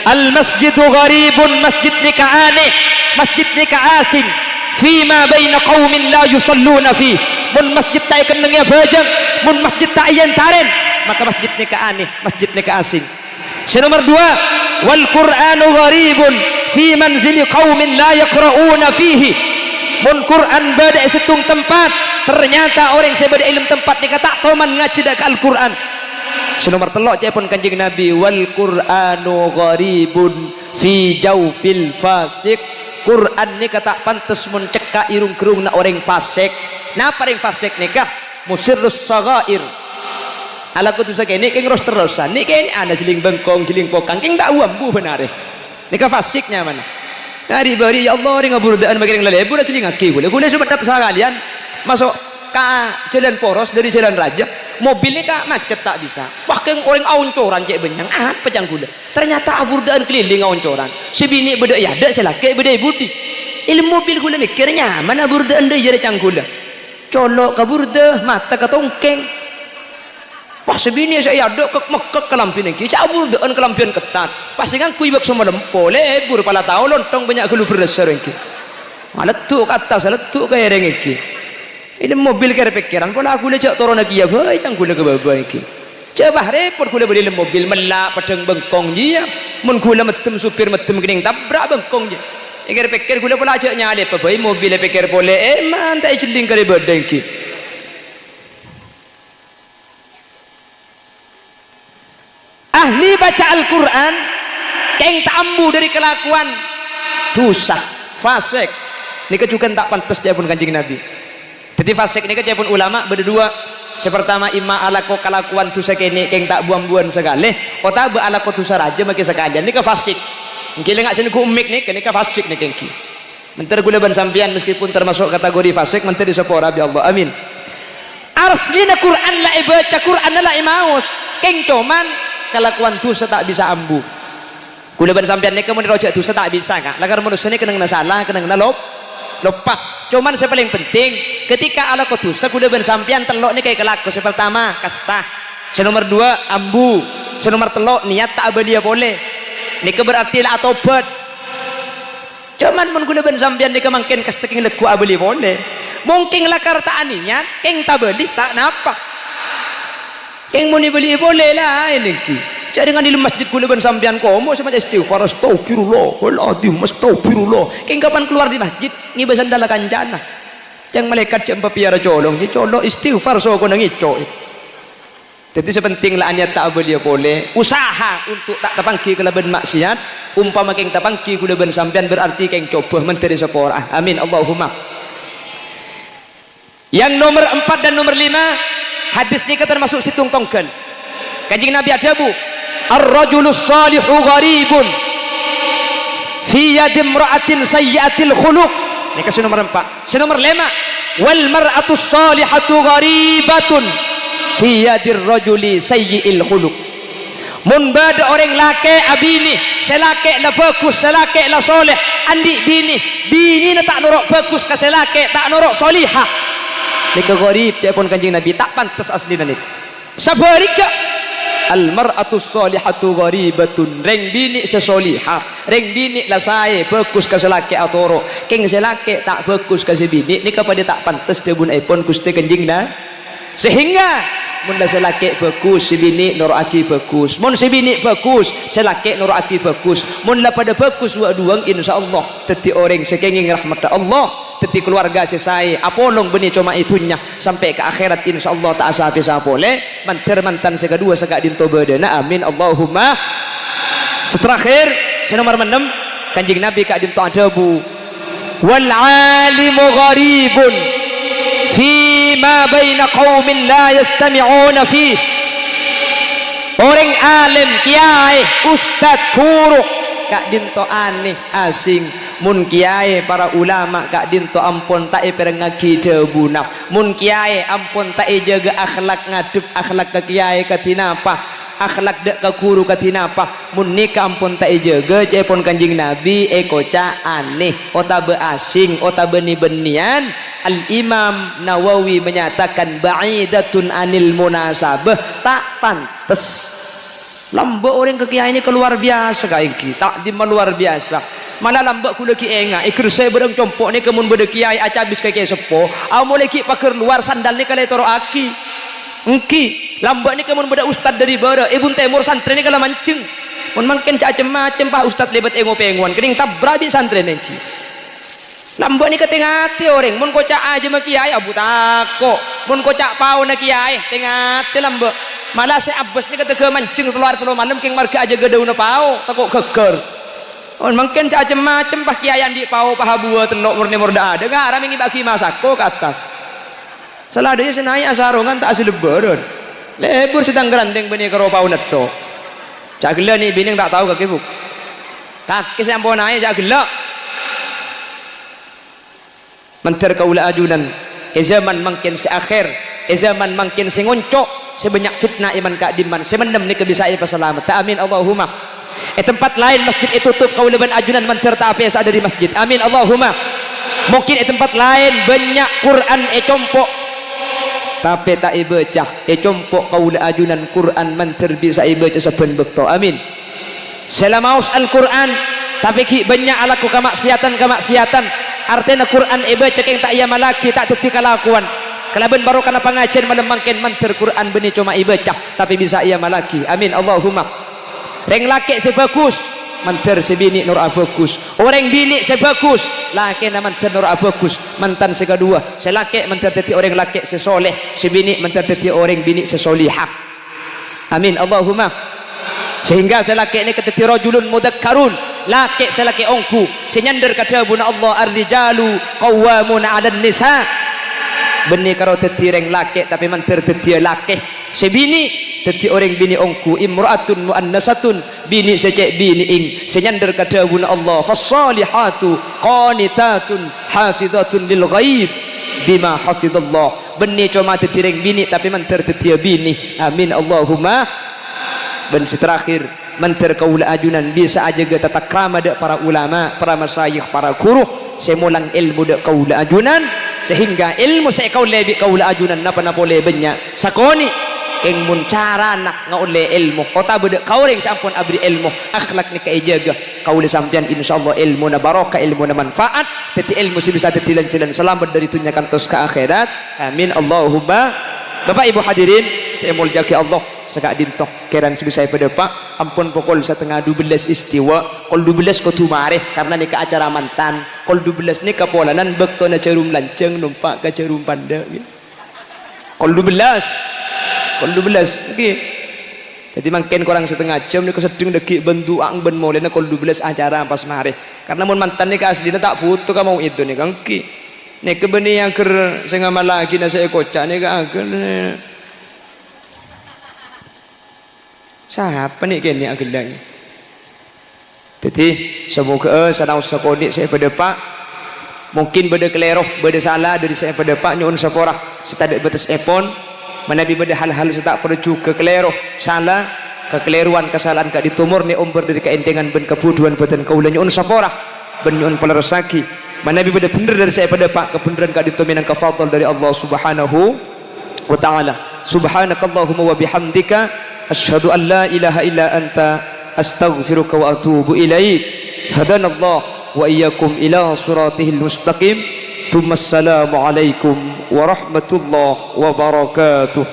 al masjidu gharibun masjid nikah aneh masjid nikah asing fima baina qaumin la yusalluna fi mun masjid tak keneng ya bajang mun masjid tak yen taren maka masjid nikah aneh masjid nikah asing nomor 2 wal qur'anu gharibun fi manzili qaumin la yaqra'una fihi mun Quran beda setung tempat ternyata orang sebeda ilmu tempat ni kata toman ngaji dak Al-Quran. Senomor telok cepon kanjeng Nabi, wal Qur'anu gharibun fi jawfil fasik. Quran ni kata pantes mun cekak irung kerung na orang fasik. Napa orang fasik nikah? Musirrus sagair. Ala kudu sakene keng ros terusan. Ni kene ana jeling bengkong, jeling pokang, keng tak uambu benare. Nikah fasiknya mana? Hari bari ya Allah ring ngaburdaan bagi yang lelebu dah jeling aki gule. Gule sebab dapat kalian masuk ke jalan poros dari jalan raja. Mobilnya kak macet tak bisa. Bahkan orang auncoran cek benyang apa cang gula. Ternyata aburdaan keliling auncoran. Si bini beda ya ada selaki beda budi. Ilmu mobil gula mikirnya mana aburdaan dia jadi cang gula. Colok kaburda mata katongkeng. Wah sebini saya ada kek kelampian ki. Cak aburdaan kelampian ketat. Pasti kan kuibak semua lempo lebur pala tahu lontong banyak gelu berdasar ki. Maletuk atas letuk kaya reng ki. Ini mobil kira pikiran pola aku lecak turun lagi ya boy cang gula ke bawah iki. Coba repot gula beli mobil melak padang bengkong dia. Mun gula metem supir metem kening tabrak bengkong dia. Kira pikir gula pola ajak nyale apa boy mobil pikir boleh man tak jeling kare badang ki. Ahli baca Al-Quran keng tak ambu dari kelakuan dosa fasik. Ini kejukan tak pantas dia pun kanjeng Nabi. Jadi fasik ini kan pun ulama berdua. Sepertama ima alako kelakuan tu sekene keng tak buang-buang sekali. Kota be alako tu saraja maki sekalian. Ini ke fasik. Mungkin ngak sini ku umik nih. Ini ke fasik nih kengki. Menteri gula ban sampian meskipun termasuk kategori fasik. Menteri sepora bi Allah. Amin. Arslina Quran lah ibaca Quran lah imaus. Keng cuman kelakuan tu tak bisa ambu. Gula ban sampian nih kemudian rojak tu tak bisa kak. Lagar manusia ini kena salah kena lopah. Cuman yang paling penting ketika ala kotusa kuda bersampian telok ni kayak kelaku. Pertama kastah, senomor dua ambu, senomor telok niat tak abalia boleh. Ni berarti lah tobat. Cuman mun kuda bersampian ni kemangkin kastah keng leku abali boleh. Mungkin lah karta aninya keng tak beli tak napa. Keng muni beli boleh lah ini ki. Jadi dengan di masjid kuda bersampian komo semacam istighfar astagfirullah wal azim astagfirullah. Keng kapan keluar di masjid ngibasan dalam kancana. Yang malaikat cempa piara colong, di colong istighfar so ko nangico. Jadi sepentinglah niat tak boleh usaha untuk tak tapangki kelaban maksiat. Umpama keng tapangki kuda ben sampean berarti keng coba menteri sepora. Amin Allahumma. Yang nomor 4 dan nomor 5 hadis ini termasuk situng tongkel. Kanjeng Nabi ada bu. Ar-rajulus salihu gharibun fi yadi imra'atin sayyi'atil khuluq. Ini kasih nomor 4. Nomor 5 wal mar'atus salihatu gharibatun fi yadir rajuli sayyi'il khuluq. Mun bada orang laki abini selake la bagus selake la soleh andi bini na tak norok bagus ka selake tak norok solihah. Nika gharib pun kanjeng Nabi tak pantas asli nik. Sabarika al mar'atus salihatu gharibatun reng bini sesolihah reng bini lah saya bagus ka selake atoro keng selake tak bagus ka sebini ni kepada tak pantas debun ipon Gusti kanjeng na sehingga mun lah selake bagus sebini nur aki bagus mun sebini bagus selake nur aki bagus mun lah pada bagus wa duang insyaallah teti orang sekenging rahmat Allah teti keluarga sesai apolong beni cuma itunya sampai ke akhirat insyaallah tak asa bisa boleh mantan sekedua segak dinto bedana amin Allahumma. Seterakhir senomor 6 kanjeng Nabi kak dinto adabu wal alimu gharibun fi ma baina qaumin la yastami'una fi. Orang alim kiai ustad guru kak dinto aneh asing mun kiai para ulama kak dinto ampun tak perengaki debuna mun kiai ampun tak jaga akhlak ngadep akhlak ke kiai katinapa akhlak dek ke guru katinapa mun nikah ampun tak jaga cepon kanjing Nabi ekoca aneh otabe asing otabe benian. Al-Imam Nawawi menyatakan ba'idatun anil munasabah tak pantas. Lambak orang ke kiai ini keluar biasa kayak kita di luar biasa malah lambak kula ki enga ikir saya berang compok ni kemun beda kiai aca habis kayak sepo amole ki pakir luar sandal ni kala toro aki engki lambak ni kemun beda ustad dari bara ibun temur santri ni kala mancing mun mangken macam-macam pak ustad lebat engo penguan kening tabrabi santri ni Lambak ni ketengati orang mun kocak aja mak kiai abu tako mun kocak pau na kiai tengati lambak malah si Abbas ni kata ke mancing keluar malam king marga aja gedau na pau takut keker on mungkin macam-macam pak kiai di pau paha buah telok murni murda ada ngara mingi bagi masako ke atas salah dia senai asarongan tak asli lebaran lebur sedang gerandeng beni karo pau netto cak gila ni bini tak tahu kaki buk kaki sampo naik cak gila menter kaula ajunan zaman makin seakhir zaman makin sengoncok sebanyak fitnah iman kak diman semendem ni kebisai pasalamat ta amin Allahumma tempat lain masjid itu tutup kaula ban ajunan menter ta apa ada di masjid amin Allahumma mungkin tempat lain banyak Quran compok tapi tak ibaca compok kaula ajunan Quran menter bisa ibaca saben bekto amin selamaus Al-Quran tapi banyak alaku kemaksiatan artinya Quran ibaca yang tak iya malaki tak teti kalakuan kalaban baru kana pengajian malam mangken manter Quran benih cuma ibaca tapi bisa iya malaki amin Allahumma reng laki sebagus manter sebini nur abagus orang bini sebagus laki na manter nur abagus mantan sekedua selaki manter teti orang laki sesoleh sebini manter teti orang bini sesolihah amin Allahumma sehingga selaki ini keteti rajulun mudakkarun laki selaki ongku senyander kata buna Allah ar-rijalu qawwamuna 'alan nisa benih karo teti reng laki tapi manter teti laki sebini teti orang bini ongku imra'atun muannasatun bini secek bini ing senyander kata buna Allah fassalihatu qanitatun hafizatun lil ghaib bima hafizallah benih cuma teti reng bini tapi manter teti bini amin Allahumma dan terakhir menter kaula ajunan bisa aja ge tata krama de para ulama para masyayikh para guru semulang ilmu de kaula ajunan sehingga ilmu saya kaula bi kaula ajunan napa boleh banyak sakoni keng mun cara nak ngaule ilmu kota bede kaureng sampun abri ilmu akhlak ni kaijaga kaula sampean insyaallah ilmu na barokah ilmu na manfaat teti ilmu bisa tetilan-tilan selamat dari dunia kantos ke akhirat amin Allahumma Bapak Ibu hadirin saya muljaki Allah segak dintoh keran sebisa pada pak ampun pukul setengah 12 istiwa kol 12 ko tumareh karena ni ke acara mantan kol 12 ni kapolanan bekto na cerum lanceng numpak ke cerum panda kol 12 okay. Jadi makin kurang setengah jam ni kesedeng deki bendu ang ben molena kol 12 acara pas mareh karena mun mantan ni ke aslinya tak foto ka mau itu ni kangki ni kebeni yang ker sengama lagi na saya kocak ni ka agen siapa nih kini agendang jadi semoga sanau sekodik saya pada pak mungkin beda keleroh beda salah dari saya pada pak nyun seporah setadak batas epon menabi beda hal-hal setak perju ke keleroh salah kekeliruan kesalahan kak ditumur ni umber dari keendengan ben kebuduan beten kaulah nyun seporah ben nyun pelerasaki menabi beda bener dari saya pada pak kebeneran kak dituminan kefadl dari Allah subhanahu wa ta'ala subhanakallahumma wa bihamdika أشهد أن لا إله إلا أنت أستغفرك وأتوب إليك هدانا الله وإياكم إلى صراطه المستقيم ثم السلام عليكم ورحمة الله وبركاته